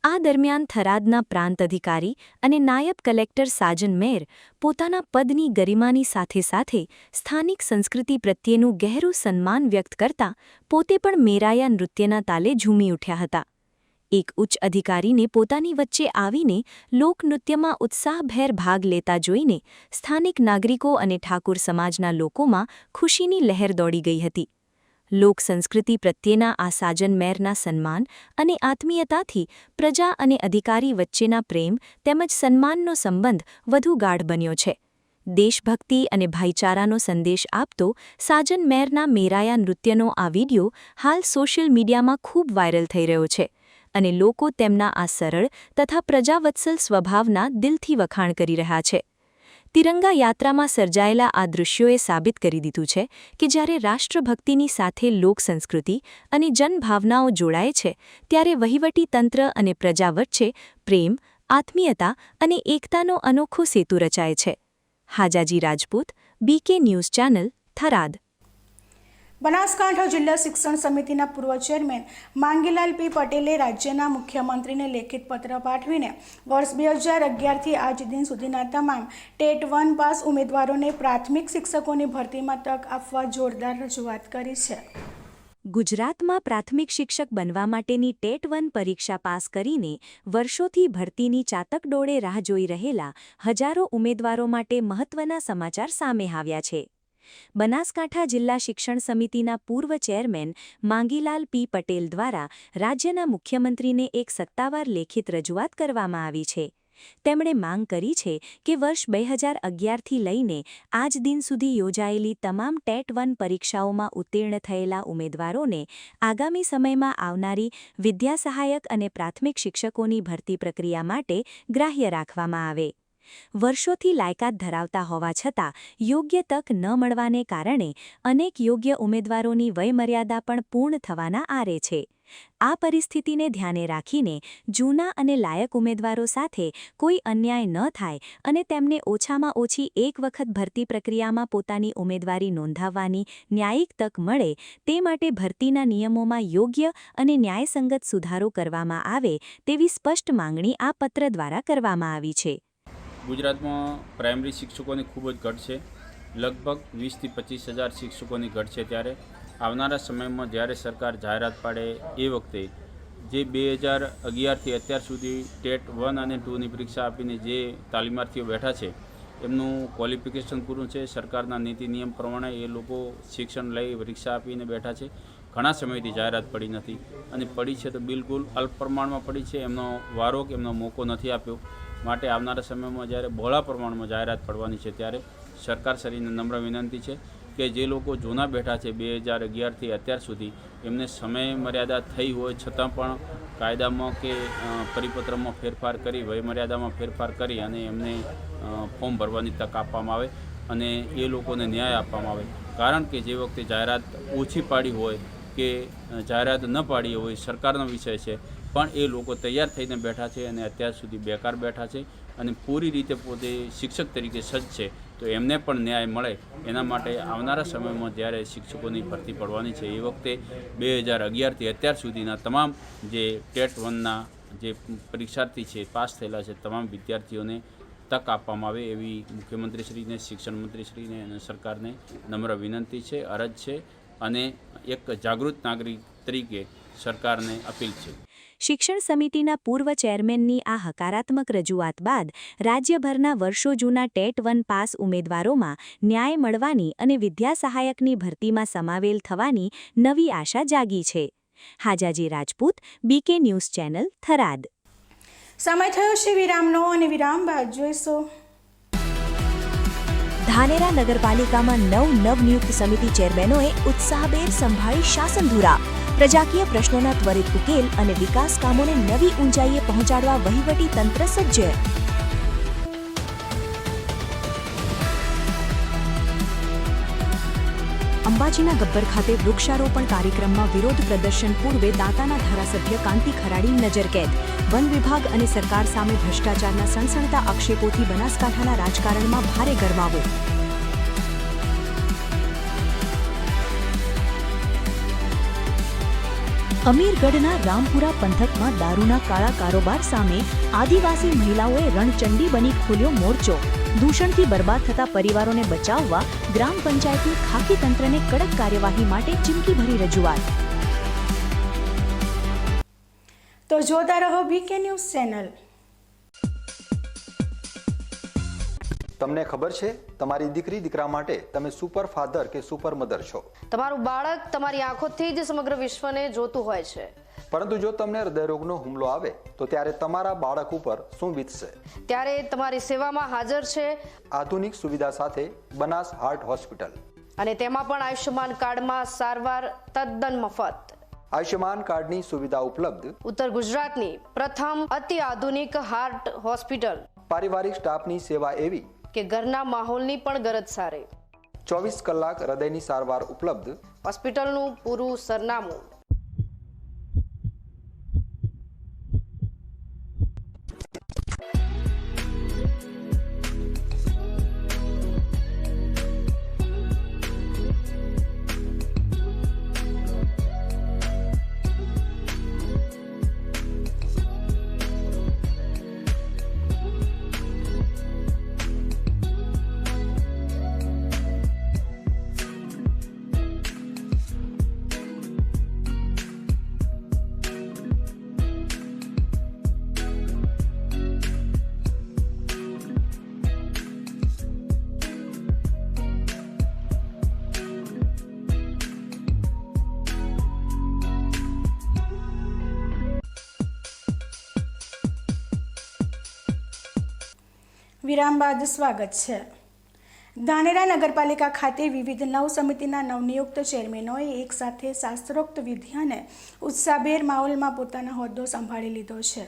આ દરમિયાન થરાદના પ્રાંત અધિકારી અને નાયબ કલેક્ટર સાજન મેર પોતાના પદની ગરિમાની સાથે સાથે સ્થાનિક સંસ્કૃતિ પ્રત્યેનું ગહેરું સન્માન વ્યક્ત કરતા પોતે પણ મેરાયા નૃત્યના તાલે ઝૂમી ઉઠ્યા હતા. એક ઉચ્ચ અધિકારીને પોતાની વચ્ચે આવીને લોકનૃત્યમાં ઉત્સાહભેર ભાગ લેતા જોઈને સ્થાનિક નાગરિકો અને ઠાકુર સમાજના લોકોમાં ખુશીની લહેર દોડી ગઈ હતી. લોક સંસ્કૃતિ પ્રત્યેના આ સાજન મેરના સન્માન અને આત્મીયતાથી પ્રજા અને અધિકારી વચ્ચેના પ્રેમ તેમજ સન્માનનો સંબંધ વધુ ગાઢ બન્યો છે. દેશભક્તિ અને ભાઈચારાનો સંદેશ આપતો સાજન મેરના મેરાયા નૃત્યનો આ વિડિયો હાલ સોશિયલ મીડિયામાં ખૂબ વાયરલ થઈ રહ્યો છે અને લોકો તેમના આ સરળ તથા પ્રજાવત્સલ સ્વભાવના દિલથી વખાણ કરી રહ્યા છે. તિરંગા યાત્રામાં સર્જાયેલા આ દૃશ્યોએ સાબિત કરી દીધું છે કે જ્યારે રાષ્ટ્રભક્તિની સાથે લોકસંસ્કૃતિ અને જનભાવનાઓ જોડાય છે ત્યારે વહીવટી તંત્ર અને પ્રજા વચ્ચે પ્રેમ, આત્મીયતા અને એકતાનો અનોખો સેતુ રચાય છે. Hajaji Rajput, BK news channel, Tharad. Banaskantha જિલ્લા શિક્ષણ સમિતિના પૂર્વ ચેરમેન માંગીલાલ પી પટેલે રાજ્યના મુખ્યમંત્રીને લેખિત પત્ર પાઠવીને વર્ષ 2011થી આજ દિન સુધીના તમામ ટેટ 1 પાસ ઉમેદવારોને પ્રાથમિક શિક્ષકોની ભરતીમાં તક આપવા જોરદાર રજૂઆત કરી છે. ગુજરાતમાં પ્રાથમિક શિક્ષક બનવા માટેની ટેટ 1 પરીક્ષા પાસ કરીને વર્ષોથી ભરતીની ચાતકડોળે રાહ જોઈ રહેલા હજારો ઉમેદવારો માટે મહત્વના સમાચાર સામે આવ્યા છે. બનાસકાંઠા જિલ્લા શિક્ષણ સમિતિના પૂર્વ ચેરમેન માંગીલાલ પી પટેલ દ્વારા રાજ્યના મુખ્યમંત્રીને એક સત્તાવાર લેખિત રજૂઆત કરવામાં આવી છે. તેમણે માંગ કરી છે કે વર્ષ 2011થી લઈને આજ દિન સુધી યોજાયેલી તમામ ટેટ 1 પરીક્ષાઓમાં ઉત્તીર્ણ થયેલા ઉમેદવારોને આગામી સમયમાં આવનારી વિદ્યા સહાયક અને પ્રાથમિક શિક્ષકોની ભરતી પ્રક્રિયા માટે ગ્રાહ્ય રાખવામાં આવે. વર્ષોથી લાયકાત ધરાવતા હોવા છતાં યોગ્ય તક ન મળવાને કારણે અનેક યોગ્ય ઉમેદવારોની વયમર્યાદા પણ પૂર્ણ થવાના આરે છે. આ પરિસ્થિતિને ધ્યાને રાખીને જૂના અને લાયક ઉમેદવારો સાથે કોઈ અન્યાય ન થાય અને તેમને ઓછામાં ઓછી એક વખત ભરતી પ્રક્રિયામાં પોતાની ઉમેદવારી નોંધાવવાની ન્યાયિક તક મળે તે માટે ભરતીના નિયમોમાં યોગ્ય અને ન્યાયસંગત સુધારો કરવામાં આવે તેવી સ્પષ્ટ માંગણી આ પત્ર દ્વારા કરવામાં આવી છે. ગુજરાતમાં પ્રાઇમરી શિક્ષકોની ખૂબ જ ઘટ છે. લગભગ 20,000 થી 25,000 શિક્ષકોની ઘટ છે. ત્યારે આવનારા સમયમાં જ્યારે સરકાર જાહેરાત પાડે એ વખતે જે 2011થી અત્યાર સુધી ટેટ 1 અને 2ની પરીક્ષા આપીને જે તાલીમાર્થીઓ બેઠા છે એમનું ક્વોલિફિકેશન પૂરું છે. સરકારના નીતિ નિયમ પ્રમાણે એ લોકો શિક્ષણ લઈ પરીક્ષા આપીને બેઠા છે. ઘણા સમયથી જાહેરાત પડી નથી અને પડી છે તો બિલકુલ અલ્પ પ્રમાણમાં પડી છે. એમનો વારો કે એમનો મોકો નથી આપ્યો. માટે આવનારા સમયમાં જ્યારે બહોળા પ્રમાણમાં જાહેરાત પડવાની છે ત્યારે સરકારશ્રીને નમ્ર વિનંતી છે કે જે લોકો જૂના બેઠા છે 2011થી અત્યાર સુધી એમને સમય મર્યાદા થઈ હોય છતાં પણ કાયદામાં કે પરિપત્રમાં ફેરફાર કરી વયમર્યાદામાં ફેરફાર કરી અને એમને ફોર્મ ભરવાની તક આપવામાં આવે અને એ લોકોને ન્યાય આપવામાં આવે. કારણ કે જે વખતે જાહેરાત ઓછી પાડી હોય કે જાહેરાત ન પાડી હોય સરકારનો વિષય છે પણ એ લોકો તૈયાર થઈને બેઠા છે અને અત્યાર સુધી બેકાર બેઠા છે અને પૂરી રીતે પોતે શિક્ષક તરીકે સજ્જ છે તો એમને પણ ન્યાય મળે એના માટે આવનારા સમયમાં જ્યારે શિક્ષકોની ભરતી પડવાની છે એ વખતે 2011થી અત્યાર સુધીના તમામ જે ટેટ 1ના જે પરીક્ષાર્થી છે પાસ થયેલા છે તમામ વિદ્યાર્થીઓને તક આપવામાં આવે એવી મુખ્યમંત્રીશ્રીને શિક્ષણ મંત્રીશ્રીને અને સરકારને નમ્ર વિનંતી છે, અરજ છે અને એક જાગૃત નાગરિક તરીકે સરકારને અપીલ છે. શિક્ષણ સમિતિના પૂર્વ ચેરમેનની આ હકારાત્મક રજૂઆત બાદ રાજ્યભરના વર્ષો જૂના ટેટ-1 પાસ ઉમેદવારોમાં ન્યાય મળવાની અને વિદ્યા સહાયકની ભરતીમાં સમાવેલ થવાની નવી આશા જાગી છે. Hajaji Rajput, BK news channel, Tharad. સમય થયો છે વિરામનો અને વિરામ બાદ જોઈશો. ધાનેરા નગરપાલિકામાં નવનિયુક્ત સમિતિ ચેરમેનોએ ઉત્સાહભેર સંભાળી શાસનધુરા. પ્રજાકીય પ્રશ્નોના ત્વરિત ઉકેલ અને વિકાસ કામોને નવી ઊંચાઈએ પહોંચાડવા વહીવટી તંત્ર સજ્જ. અંબાજીના ગબ્બર ખાતે વૃક્ષારોપણ કાર્યક્રમમાં વિરોધ પ્રદર્શન પૂર્વે દાંતાના ધારાસભ્ય કાંતિ ખરાડી નજરકેદ. વન વિભાગ અને સરકાર સામે ભ્રષ્ટાચારના સણસણતા આક્ષેપોથી બનાસકાંઠાના રાજકારણમાં ભારે ગરમાવો. અમીરગઢના રામપુરા પંથકમાં દારૂના કાળા કારોબાર સામે આદિવાસી મહિલાઓએ રણચંડી બની ખોલ્યો મોરચો. દૂષણથી બરબાદ થતા પરિવારોને બચાવવા ગ્રામ પંચાયતની ખાકી તંત્રને કડક કાર્યવાહી માટે ચીમકીભરી રજૂઆત. તો જોતા રહો બીકે ન્યૂઝ ચેનલ. તમને ખબર છે તમારી દીકરી દીકરા માટે તમે સુપર ફાધર કે સુપર મધર છો. તમારું બાળક તમારી આંખોથી જ સમગ્ર વિશ્વને જોતું હોય છે. પરંતુ જો તમને હૃદયરોગનો હુમલો આવે તો ત્યારે તમારા બાળક ઉપર શું વીતશે? ત્યારે તમારી સેવામાં હાજર છે આધુનિક સુવિધા સાથે બનાસ હાર્ટ હોસ્પિટલ, અને તેમાં પણ આયુષ્યમાન કાર્ડમાં સારવાર તદ્દન મફત. આયુષ્યમાન કાર્ડની સુવિધા ઉપલબ્ધ. ઉત્તર ગુજરાતની પ્રથમ અતિ આધુનિક હાર્ટ હોસ્પિટલ. પારિવારિક સ્ટાફની સેવા એવી કે ઘરના માહોલની પણ ગરજ સારે. 24 કલાક હૃદયની સારવાર ઉપલબ્ધ. હોસ્પિટલનું પૂરું સરનામું. વિરામ બાદ સ્વાગત છે. ધાનેરા નગરપાલિકા ખાતે વિવિધ નવ સમિતિના નવનિયુક્ત ચેરમેનોએ એકસાથે શાસ્ત્રોક્ત વિધિ અને ઉત્સાહભેર માહોલમાં પોતાનો હોદ્દો સંભાળી લીધો છે.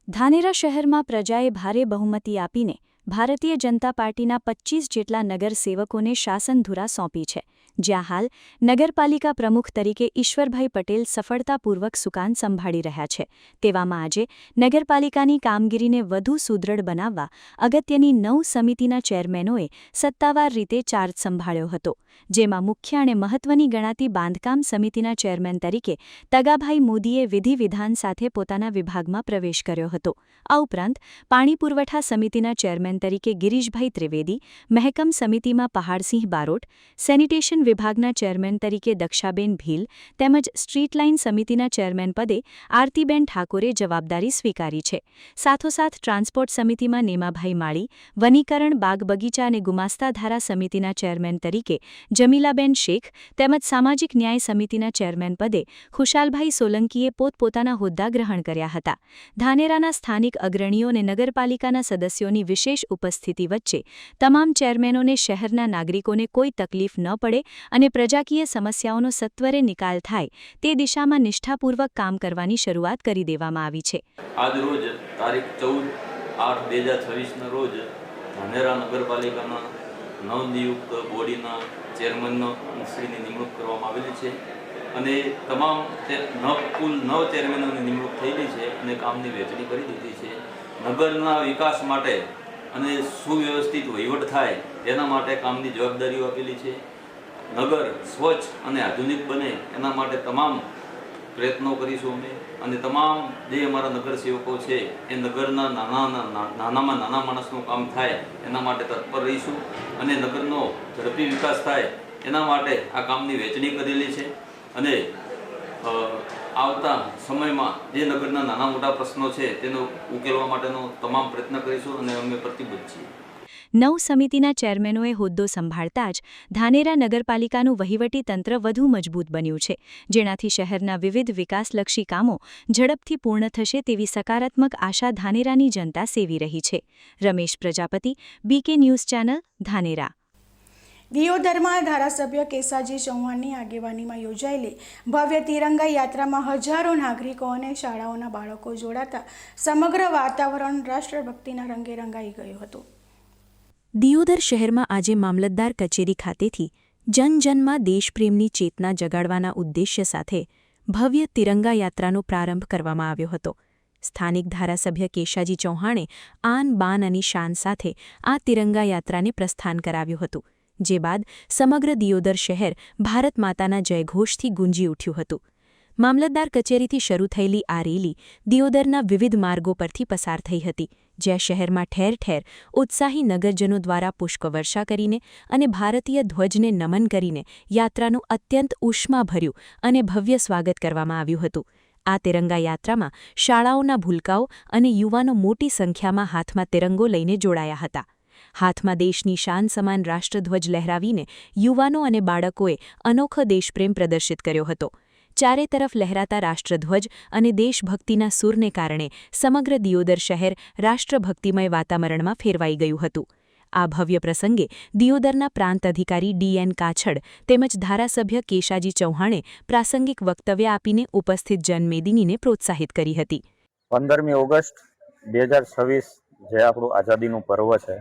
ધાનેરા શહેરમાં પ્રજાએ ભારે બહુમતી આપીને ભારતીય જનતા પાર્ટીના 25 જેટલા નગરસેવકોને શાસનધુરા સોંપી છે, જ્યાં હાલ નગરપાલિકા પ્રમુખ તરીકે ઈશ્વરભાઈ પટેલ સફળતાપૂર્વક સુકાન સંભાળી રહ્યા છે. તેવામાં આજે નગરપાલિકાની કામગીરીને વધુ સુદૃઢ બનાવવા અગત્યની 9 સમિતિના ચેરમેનોએ સત્તાવાર રીતે ચાર્જ સંભાળ્યો હતો, જેમાં મુખ્ય અને મહત્વની ગણાતી બાંધકામ સમિતિના ચેરમેન તરીકે તગાભાઈ મોદીએ વિધિ વિધાન સાથે પોતાના વિભાગમાં પ્રવેશ કર્યો હતો. આ ઉપરાંત પાણી પુરવઠા સમિતિના ચેરમેન તરીકે ગિરીશભાઈ ત્રિવેદી, મહેકમ સમિતિમાં પહાડસિંહ બારોટ, સેનિટેશન વિભાગના ચેરમેન તરીકે દક્ષાબેન ભીલ તેમજ સ્ટ્રીટ લાઇન સમિતિના ચેરમેન પદે આરતીબેન ઠાકોરે જવાબદારી સ્વીકારી છે. સાથોસાથ ટ્રાન્સપોર્ટ સમિતિમાં નેમાભાઈ માળી, વનીકરણ, બાગ બગીચા અને ગુમાસ્તાધારા સમિતિના ચેરમેન તરીકે જમીલાબેન શેખ તેમજ સામાજિક ન્યાય સમિતિના ચેરમેન પદે ખુશાલભાઈ સોલંકીએ પોતપોતાના હોદ્દા ગ્રહણ કર્યા હતા. ધાનેરાના સ્થાનિક અગ્રણીઓ અને નગરપાલિકાના સદસ્યોની વિશેષ ઉપસ્થિતિ વચ્ચે તમામ ચેરમેનોને શહેરના નાગરિકોને કોઈ તકલીફ ન પડે અને પ્રજાકીય સમસ્યાઓનો સત્વરે નિકાલ થાય તે દિશામાં નિષ્ઠાપૂર્વક કામ કરવાની શરૂઆત કરી દેવામાં આવી છે. આજ રોજ તારીખ 14/8/2026ના રોજ ધાનેરા નગરપાલિકાના નવનિયુક્ત બોડીના ચેરમેનશ્રીની નિમણૂક કરવામાં આવેલી છે અને તમામ કુલ 9 ચેરમેનોની નિમણૂક થયેલી છે અને કામની વહેંચણી કરી દીધી છે. નગરના વિકાસ માટે અને સુવ્યવસ્થિત વહીવટ થાય તેના માટે કામની જવાબદારીઓ આપેલી છે. નગર સ્વચ્છ અને આધુનિક બને એના માટે તમામ પ્રયત્નો કરીશું અમે, અને તમામ જે અમારા નગરસેવકો છે એ નગરના નાનામાં નાના માણસનું કામ થાય એના માટે તત્પર રહીશું અને નગરનો ઝડપી વિકાસ થાય એના માટે આ કામની વહેંચણી કરેલી છે. અને આવતા સમયમાં જે નગરના નાના મોટા પ્રશ્નો છે તેનો ઉકેલવા માટેનો તમામ પ્રયત્ન કરીશું અને અમે પ્રતિબદ્ધ છીએ. નવ સમિતિના ચેરમેનોએ હોદ્દો સંભાળતા જ ધાનેરા નગરપાલિકાનું વહીવટી તંત્ર વધુ મજબૂત બન્યું છે, જેનાથી શહેરના વિવિધ વિકાસલક્ષી કામો ઝડપથી પૂર્ણ થશે તેવી સકારાત્મક આશા ધાનેરાની જનતા સેવી રહી છે. Ramesh Prajapati, BK news channel, Dhanera. દિયોદરમાં ધારાસભ્ય કેસાજી ચૌહાણની આગેવાનીમાં યોજાયેલી ભવ્ય તિરંગા યાત્રામાં હજારો નાગરિકો અને શાળાઓના બાળકો જોડાતા સમગ્ર વાતાવરણ રાષ્ટ્રભક્તિના રંગે રંગાઈ ગયું હતું. દિયોદર શહેરમાં આજે મામલતદાર કચેરી ખાતેથી જનજનમાં દેશપ્રેમની ચેતના જગાડવાના ઉદ્દેશ્ય સાથે ભવ્ય તિરંગા યાત્રાનો પ્રારંભ કરવામાં આવ્યો હતો. સ્થાનિક ધારાસભ્ય કેશાજી ચૌહાણે આન બાન અને શાન સાથે આ તિરંગા યાત્રાને પ્રસ્થાન કરાવ્યું હતું, જે બાદ સમગ્ર દિયોદર શહેર ભારત માતાના જયઘોષથી ગુંજી ઉઠ્યું હતું. મામલતદાર કચેરીથી શરૂ થયેલી આ રેલી દિયોદરના વિવિધ માર્ગો પરથી પસાર થઈ હતી, જ્યાં શહેરમાં ઠેર ઠેર ઉત્સાહી નગરજનો દ્વારા પુષ્પવર્ષા કરીને અને ભારતીય ધ્વજને નમન કરીને યાત્રાનું અત્યંત ઉષ્માભર્યું અને ભવ્ય સ્વાગત કરવામાં આવ્યું હતું. આ તિરંગા યાત્રામાં શાળાઓના ભૂલકાઓ અને યુવાનો મોટી સંખ્યામાં હાથમાં તિરંગો લઈને જોડાયા હતા. હાથમાં દેશની શાન સમાન રાષ્ટ્રધ્વજ લહેરાવીને યુવાનો અને બાળકોએ અનોખો દેશપ્રેમ પ્રદર્શિત કર્યો હતો. ચારે તરફ લહેરાતા રાષ્ટ્રધ્વજ અને દેશભક્તિના સૂરને કારણે સમગ્ર દિયોદર શહેર રાષ્ટ્રભક્તિમય વાતાવરણમાં ફેરવાઈ ગયું હતું. આ ભવ્ય પ્રસંગે દિયોદરના પ્રાંત અધિકારી ડી.એન. કાછડ તેમજ ધારાસભ્ય કેશાજી ચૌહાણે પ્રાસંગિક વક્તવ્ય આપીને ઉપસ્થિત જનમેદનીને પ્રોત્સાહિત કરી હતી. 15મી ઓગસ્ટ 2026 જે આપણું આઝાદીનું પર્વ છે,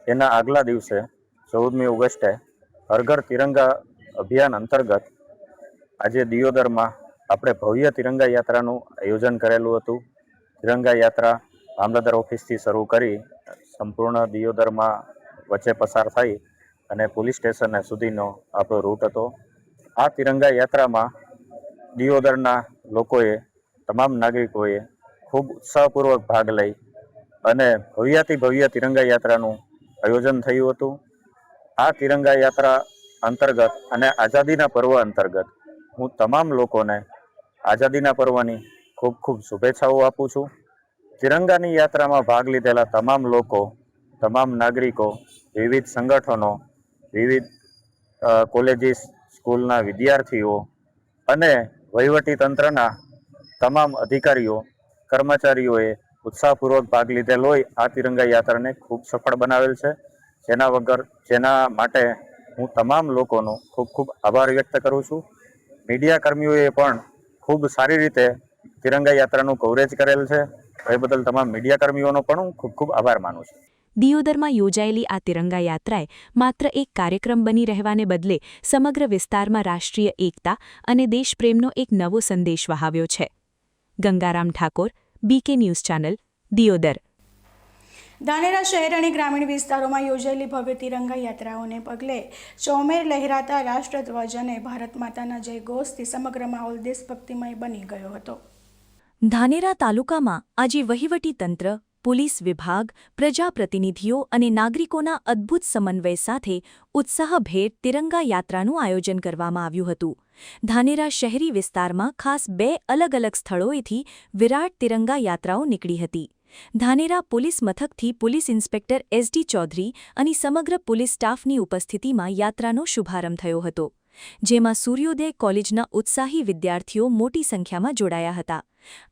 એના આગલા દિવસે 14મી ઓગસ્ટે હર ઘર તિરંગા અભિયાન અંતર્ગત આજે દિયોદરમાં આપણે ભવ્ય તિરંગા યાત્રાનું આયોજન કરેલું હતું. તિરંગા યાત્રા મામલતદાર ઓફિસથી શરૂ કરી સંપૂર્ણ દિયોદરમાં વચ્ચે પસાર થઈ અને પોલીસ સ્ટેશન સુધીનો આપણો રૂટ હતો. આ તિરંગા યાત્રામાં દિયોદરના લોકોએ, તમામ નાગરિકોએ ખૂબ ઉત્સાહપૂર્વક ભાગ લઈ અને ભવ્યાતિ ભવ્ય તિરંગા યાત્રાનું આયોજન થયું હતું. આ તિરંગા યાત્રા અંતર્ગત અને આઝાદીના પર્વ અંતર્ગત હું તમામ લોકોને આઝાદીના પર્વની ખૂબ ખૂબ શુભેચ્છાઓ આપું છું. તિરંગાની યાત્રામાં ભાગ લીધેલા તમામ લોકો, તમામ નાગરિકો, વિવિધ સંગઠનો, વિવિધ કોલેજીસ, સ્કૂલના વિદ્યાર્થીઓ અને વહીવટીતંત્રના તમામ અધિકારીઓ, કર્મચારીઓએ ઉત્સાહપૂર્વક ભાગ લીધેલ હોય આ તિરંગા યાત્રાને ખૂબ સફળ બનાવેલ છે. જેના માટે હું તમામ લોકોનો ખૂબ ખૂબ આભાર વ્યક્ત કરું છું. મીડિયા કર્મીઓએ પણ ખૂબ સારી રીતે તિરંગા યાત્રાનું કવરેજ કરેલ છે. એ બદલ તમામ મીડિયા કર્મીઓનો પણ હું ખૂબ ખૂબ આભાર માનું છું. દિયોદરમાં યોજાયેલી આ તિરંગા યાત્રાએ માત્ર એક કાર્યક્રમ બની રહેવાને બદલે સમગ્ર વિસ્તારમાં રાષ્ટ્રીય એકતા અને દેશપ્રેમનો એક નવો સંદેશ વહાવ્યો છે. Gangaram Thakor, BK news channel, Deodar. Dhanera શહેર અને ગ્રામીણ વિસ્તારોમાં યોજાયેલી ભવ્ય તિરંગા યાત્રાઓને પગલે ચોમેર લહેરાતા રાષ્ટ્રધ્વજ અને ભારત માતાના જયઘોષથી સમગ્ર માહોલ દેશભક્તિમય બની ગયો હતો. ધાનેરા તાલુકામાં આજે વહીવટી તંત્ર, પોલીસ વિભાગ, પ્રજાપ્રતિનિધિઓ અને નાગરિકોના અદ્ભુત સમન્વય સાથે ઉત્સાહભેર તિરંગા યાત્રાનું આયોજન કરવામાં આવ્યું હતું. ધાનેરા શહેરી વિસ્તારમાં ખાસ 2 અલગ અલગ સ્થળોએથી વિરાટ તિરંગા યાત્રાઓ નીકળી હતી. ધાનેરા પોલીસ મથકથી પોલીસ ઇન્સ્પેક્ટર એસ.ડી. ચૌધરી અને સમગ્ર પોલીસ સ્ટાફની ઉપસ્થિતિમાં યાત્રાનો શુભારંભ થયો હતો, જેમાં સૂર્યોદય કોલેજના ઉત્સાહી વિદ્યાર્થીઓ મોટી સંખ્યામાં જોડાયા હતા.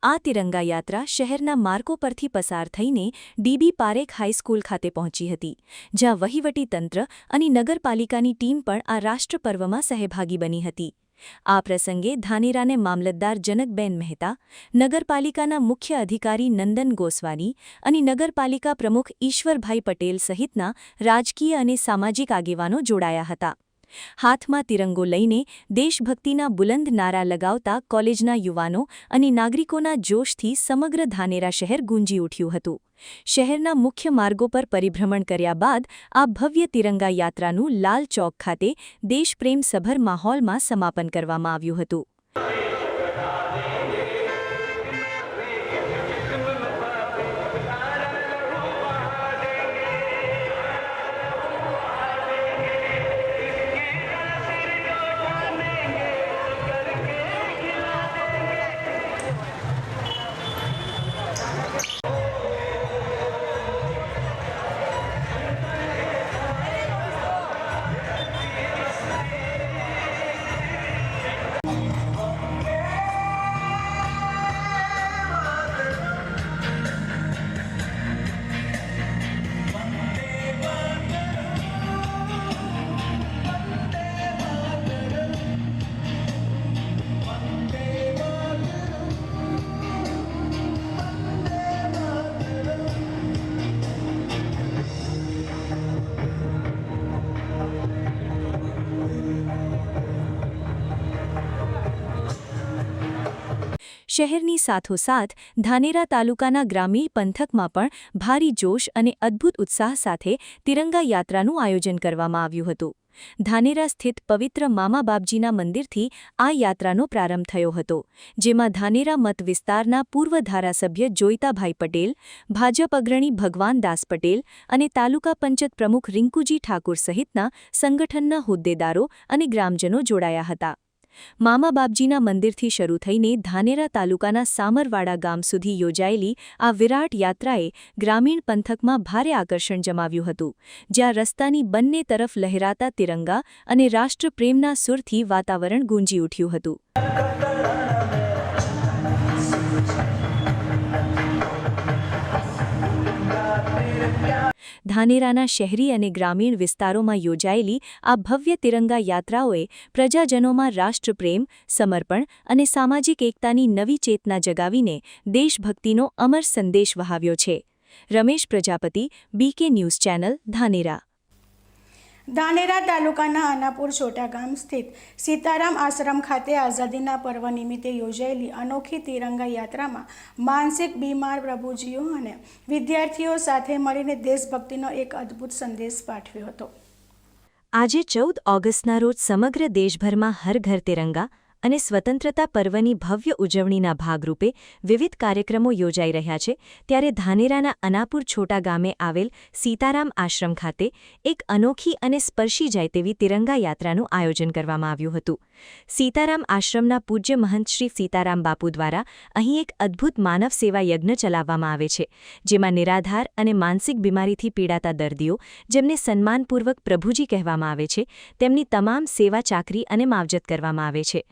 આ તિરંગા યાત્રા શહેરના માર્ગો પરથી પસાર થઈને ડી.બી. પારેખ હાઈસ્કૂલ ખાતે પહોંચી હતી, જ્યાં વહીવટીતંત્ર અને નગરપાલિકાની ટીમ પણ આ રાષ્ટ્રપર્વમાં સહભાગી બની હતી. આ પ્રસંગે ધાનેરાને મામલતદાર જનકબેન મહેતા, નગરપાલિકાના મુખ્ય અધિકારી નંદન ગોસ્વામી અને નગરપાલિકા પ્રમુખ ઈશ્વરભાઈ પટેલ સહિતના રાજકીય અને સામાજિક આગેવાનો જોડાયા હતા. હાથમાં તિરંગો લઈને દેશભક્તિના બુલંદ નારા લગાવતા કોલેજના યુવાનો અને નાગરિકોના જોશથી સમગ્ર ધાનેરા શહેર ગુંજી ઉઠ્યું હતું. શહેરના મુખ્ય માર્ગો પર પરિભ્રમણ કર્યા બાદ આ ભવ્ય તિરંગા યાત્રાનું લાલ ચોક ખાતે દેશપ્રેમસભર માહોલમાં સમાપન કરવામાં આવ્યું હતું. શહેરની સાથોસાથ ધાનેરા તાલુકાના ગ્રામીણ પંથકમાં પણ ભારી જોશ અને અદ્ભુત ઉત્સાહ સાથે તિરંગા યાત્રાનું આયોજન કરવામાં આવ્યું હતું. ધાનેરા સ્થિત પવિત્ર મામા બાપજીના મંદિરથી આ યાત્રાનો પ્રારંભ થયો હતો, જેમાં ધાનેરા મત વિસ્તારના પૂર્વ ધારાસભ્ય જોઈતાભાઈ પટેલ, ભાજપ અગ્રણી ભગવાન દાસ પટેલ અને તાલુકા પંચાયત પ્રમુખ રિંકુજી ઠાકુર સહિતના સંગઠનના હોદ્દેદારો અને ગ્રામજનો જોડાયા હતા. મામા બાપજીના મંદિરથી શરૂ થઈને ધાનેરા તાલુકાના સામરવાડા ગામ સુધી યોજાયેલી આ વિરાટ યાત્રાએ ગ્રામીણ પંથકમાં ભારે આકર્ષણ જમાવ્યું હતું, જ્યાં રસ્તાની બંને તરફ લહેરાતા તિરંગા અને રાષ્ટ્રપ્રેમના સૂરથી વાતાવરણ ગુંજી ઉઠ્યું હતું. ધાનેરાના શહેરી અને ગ્રામીણ વિસ્તારોમાં યોજાયેલી આ ભવ્ય તિરંગા યાત્રાઓએ પ્રજાજનોમાં રાષ્ટ્રપ્રેમ, સમર્પણ અને સામાજિક એકતાની નવી ચેતના જગાવીને દેશભક્તિનો અમર સંદેશ વહાવ્યો છે. Ramesh Prajapati, BK news channel, Dhanera. Dhanera તાલુકાના આનાપુર છોટા ગામ સ્થિત સીતારામ આશ્રમ ખાતે આઝાદીના પર્વ નિમિત્તે યોજાયેલી અનોખી તિરંગા યાત્રામાં માનસિક બીમાર પ્રભુજીઓ અને વિદ્યાર્થીઓ સાથે મળીને દેશભક્તિનો એક અદ્ભુત સંદેશ પાઠવ્યો હતો. આજે 14 ઓગસ્ટના રોજ સમગ્ર દેશભરમાં હર ઘર તિરંગા અને સ્વતંત્રતા પર્વની ભવ્ય ઉજવણીના ભાગરૂપે વિવિધ કાર્યક્રમો યોજાઈ રહ્યા છે, ત્યારે ધાનેરાના અનાપુર છોટા ગામે આવેલ સીતારામ આશ્રમ ખાતે એક અનોખી અને સ્પર્શી જાય તેવી તિરંગા યાત્રાનું આયોજન કરવામાં આવ્યું હતું. સીતારામ આશ્રમના પૂજ્ય મહંત શ્રી સીતારામ બાપુ દ્વારા અહીં એક અદ્ભુત માનવ સેવા યજ્ઞ ચલાવવામાં આવે છે, જેમાં નિરાધાર અને માનસિક બીમારીથી પીડાતા દર્દીઓ, જેમને સન્માનપૂર્વક પ્રભુજી કહેવામાં આવે છે, તેમની તમામ સેવા ચાકરી અને માવજત કરવામાં આવે છે.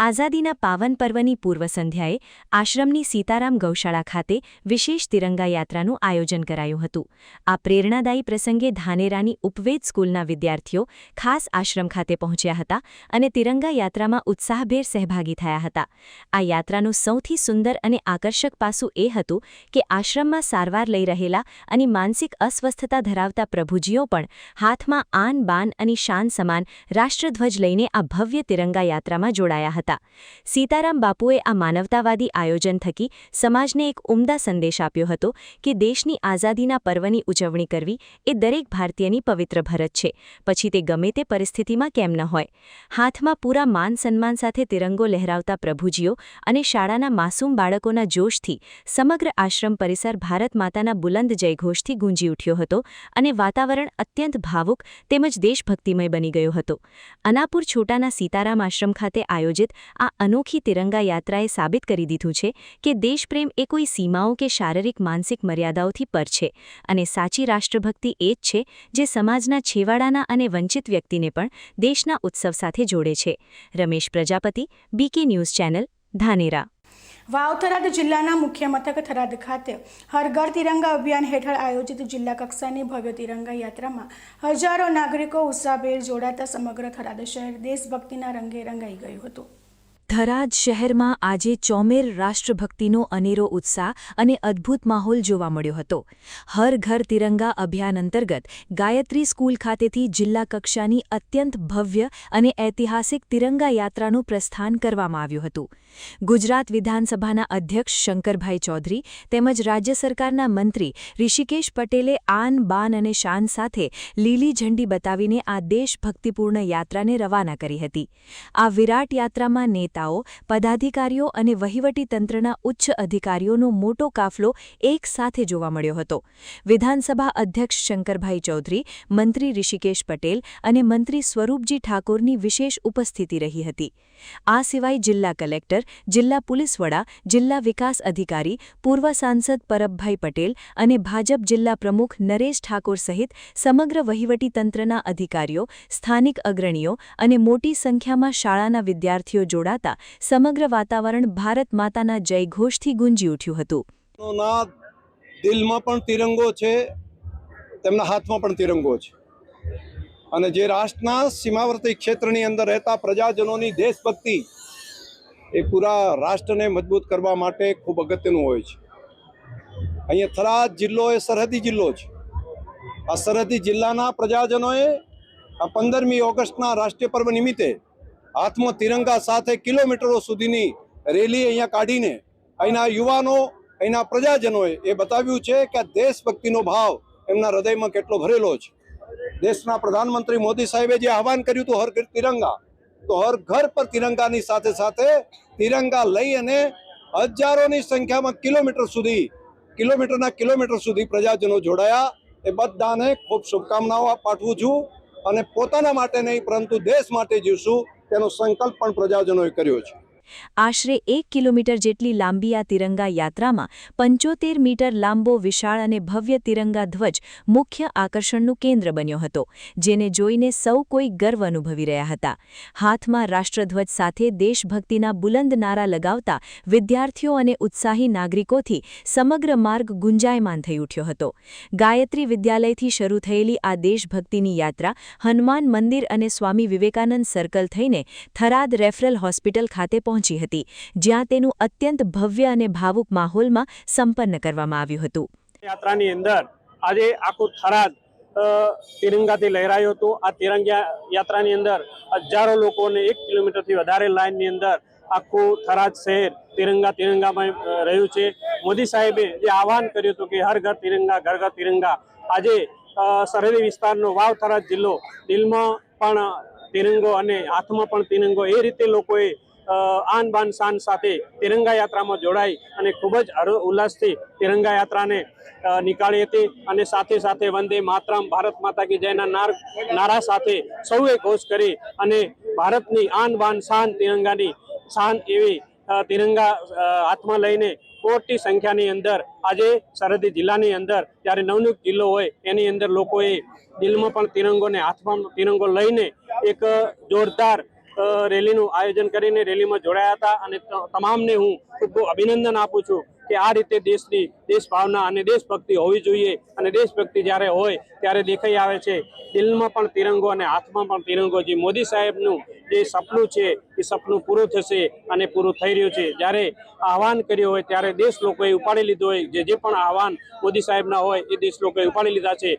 આઝાદીના પાવન પર્વની પૂર્વ સંધ્યાએ આશ્રમની સીતારામ ગૌશાળા ખાતે વિશેષ તિરંગા યાત્રાનું આયોજન કરાયું હતું. આ પ્રેરણાદાયી પ્રસંગે ધાનેરાની ઉપવેદ સ્કૂલના વિદ્યાર્થીઓ ખાસ આશ્રમ ખાતે પહોંચ્યા હતા અને તિરંગા યાત્રામાં ઉત્સાહભેર સહભાગી થયા હતા. આ યાત્રાનું સૌથી સુંદર અને આકર્ષક પાસું એ હતું કે આશ્રમમાં સારવાર લઈ રહેલા અને માનસિક અસ્વસ્થતા ધરાવતા પ્રભુજીઓ પણ હાથમાં આન બાન અને શાન સમાન રાષ્ટ્રધ્વજ લઈને આ ભવ્ય તિરંગા યાત્રામાં જોડાયા હતા. સીતારામ બાપુએ આ માનવતાવાદી આયોજન થકી સમાજને એક ઉમદા સંદેશ આપ્યો હતો કે દેશની આઝાદીના પર્વની ઉજવણી કરવી એ દરેક ભારતીયની પવિત્ર ફરજ છે, પછી તે ગમે તે પરિસ્થિતિમાં કેમ ન હોય. હાથમાં પૂરા માન સન્માન સાથે તિરંગો લહેરાવતા પ્રભુજીઓ અને શાળાના માસૂમ બાળકોના જોશથી સમગ્ર આશ્રમ પરિસર ભારત માતાના બુલંદ જયઘોષથી ગુંજી ઉઠ્યો હતો અને વાતાવરણ અત્યંત ભાવુક તેમજ દેશભક્તિમય બની ગયો હતો. અનાપુર છોટાના સીતારામ આશ્રમ ખાતે આયોજિત આ અનોખી તિરંગા યાત્રાએ સાબિત કરી દીધું છે કે દેશપ્રેમ એ કોઈ સીમાઓ કે શારીરિક માનસિક મર્યાદાઓથી પર છે અને સાચી રાષ્ટ્રભક્તિ એ જ છે જે સમાજના છેવાડાના અને વંચિત વ્યક્તિને પણ દેશના ઉત્સવ સાથે જોડે છે. Ramesh Prajapati, BK news channel, Dhanera. Vav Tharad જિલ્લાના મુખ્ય મથક થરાદ ખાતે હર ઘર તિરંગા અભિયાન હેઠળ આયોજિત જિલ્લા કક્ષાની ભવ્ય તિરંગા યાત્રામાં હજારો નાગરિકો ઉત્સાહભેર જોડાતા સમગ્ર થરાદ શહેર દેશભક્તિના રંગે રંગાઈ ગયું હતું. થરાદ શહેરમાં આજે ચોમેર રાષ્ટ્રભક્તિનો અનેરો ઉત્સાહ અને અદ્ભુત માહોલ જોવા મળ્યો હતો. હર ઘર તિરંગા અભિયાન અંતર્ગત ગાયત્રી સ્કૂલ ખાતેથી જિલ્લા કક્ષાની અત્યંત ભવ્ય અને ઐતિહાસિક તિરંગા યાત્રાનું પ્રસ્થાન કરવામાં આવ્યું હતું. ગુજરાત વિધાનસભાના અધ્યક્ષ શંકરભાઈ ચૌધરી તેમજ રાજ્ય સરકારના મંત્રી ઋષિકેશ પટેલે આન બાન અને શાન સાથે લીલી ઝંડી બતાવીને આ દેશભક્તિપૂર્ણ યાત્રાને રવાના કરી હતી. આ વિરાટ યાત્રામાં નેતાઓ, પદાધિકારીઓ અને વહીવટીતંત્રના ઉચ્ચ અધિકારીઓનો મોટો કાફલો એક સાથે જોવા મળ્યો હતો. વિધાનસભા અધ્યક્ષ શંકરભાઈ ચૌધરી, મંત્રી ઋષિકેશ પટેલ અને મંત્રી સ્વરૂપજી ઠાકોરની વિશેષ ઉપસ્થિતિ રહી હતી. આ સિવાય જિલ્લા કલેક્ટર, જિલ્લા પોલીસ વડા, જિલ્લા વિકાસ અધિકારી, પૂર્વ સાંસદ પરબભાઈ પટેલ અને ભાજપ જિલ્લા પ્રમુખ નરેશ ઠાકોર સહિત સમગ્ર વહીવટીતંત્રના અધિકારીઓ, સ્થાનિક અગ્રણીઓ અને મોટી સંખ્યામાં શાળાના વિદ્યાર્થીઓ જોડાતા સમગ્ર વાતાવરણ ભારત માતાના જયઘોષથી ગુંજી ઉઠ્યું હતું. દિલમાં પણ તિરંગો છે, તેમના હાથમાં પણ તિરંગો છે અને જે રાષ્ટ્રના સીમાવર્તી ક્ષેત્રની અંદર રહેતા પ્રજાજનોની દેશભક્તિ એ પૂરા રાષ્ટ્રને મજબૂત કરવા માટે ખૂબ અગત્યનું હોય છે. અહીંયા થરાદ જિલ્લો એ સરહદી જિલ્લો છે. આ સરહદી જિલ્લાના પ્રજાજનોએ આ 15મી ઓગસ્ટના રાષ્ટ્રીય પર્વ નિમિત્તે હાથમાં તિરંગા સાથે કિલોમીટરો સુધીની રેલી અહીંયા કાઢીને અહીંના યુવાનો, અહીંના પ્રજાજનોએ એ બતાવ્યું છે કે આ દેશભક્તિનો ભાવ એમના હૃદયમાં કેટલો ભરેલો છે. દેશના પ્રધાનમંત્રી મોદી સાહેબે જે આહવાન કર્યું હતું હર ઘર તિરંગા, તો હર ઘર પર તિરંગાની સાથે સાથે તિરંગા લઈ અને હજારોની સંખ્યામાં કિલોમીટર સુધી પ્રજાજનો જોડાયા. એ બધાને ખૂબ શુભકામનાઓ પાઠવું છું અને પોતાના માટે નહીં પરંતુ દેશ માટે જીવશું તેનો સંકલ્પ પણ પ્રજાજનોએ કર્યો છે. આશરે 1 કિલોમીટર જેટલી લાંબી આ તિરંગા યાત્રામાં 75 મીટર લાંબો વિશાળ અને ભવ્ય તિરંગા ધ્વજ મુખ્ય આકર્ષણનું કેન્દ્ર બન્યો હતો, જેને જોઈને સૌ કોઈ ગર્વ અનુભવી રહ્યા હતા. હાથમાં રાષ્ટ્રધ્વજ સાથે દેશભક્તિના બુલંદ નારા લગાવતા વિદ્યાર્થીઓ અને ઉત્સાહી નાગરિકોથી સમગ્ર માર્ગ ગુંજાયમાન થઈ ઉઠ્યો હતો. ગાયત્રી વિદ્યાલયથી શરૂ થયેલી આ દેશભક્તિની યાત્રા હનુમાન મંદિર અને સ્વામી વિવેકાનંદ સર્કલ થઈને થરાદ રેફરલ હોસ્પિટલ ખાતે પહોંચી હતી, જ્યાં તેનું અત્યંત ભવ્ય અને ભાવુક માહોલમાં સંપન્ન કરવામાં આવ્યું હતું. યાત્રાની અંદર આજે આખું થરાદ તિરંગાથી લહેરાયું હતું. આ તિરંગા યાત્રાની અંદર હજારો લોકોને 1 કિલોમીટરથી વધારે લાઇનની અંદર આખું થરાદ શહેર તિરંગામાં રહ્યું છે. મોદી સાહેબે જે આહવાન કર્યું હતું કે હર ઘર તિરંગા, ઘર ઘર તિરંગા, આજે સરહદી વિસ્તારનો વાવ થરાદ જિલ્લો, દિલમાં પણ તિરંગો અને હાથમાં પણ તિરંગો, એ રીતે લોકોએ આન બાન શાન સાથે તિરંગા યાત્રામાં જોડાઈ અને ખૂબ જ ઉલ્લાસથી તિરંગા યાત્રાને નીકાળી હતી. અને સાથે સાથે વંદે માતરમ, ભારત માતા કી જયના નારા સાથે સૌએ ઘોષ કરી અને ભારતની આન બાન શાન, તિરંગાની શાન એવી તિરંગા હાથમાં લઈને કોટી સંખ્યાની અંદર આજે સરહદી જિલ્લાની અંદર જ્યારે નવનિયુક્ત જિલ્લો હોય એની અંદર લોકોએ દિલમાં પણ તિરંગો ને હાથમાં તિરંગો લઈને એક જોરદાર રેલીનું આયોજન કરીને રેલીમાં જોડાયા હતા. અને તમામને હું ખૂબ અભિનંદન આપું છું કે આ રીતે દેશની દેશભાવના અને દેશભક્તિ હોવી જોઈએ. અને દેશભક્તિ જ્યારે હોય ત્યારે દેખાઈ આવે છે દિલમાં પણ તિરંગો અને હાથમાં પણ તિરંગો. જે મોદી સાહેબનું જે સપનું છે એ સપનું પૂરું થશે અને પૂરું થઈ રહ્યું છે. જ્યારે આહવાન કર્યું હોય ત્યારે દેશ લોકોએ ઉપાડી લીધું હોય, જે પણ આહવાન મોદી સાહેબના હોય એ દેશ લોકોએ ઉપાડી લીધા છે.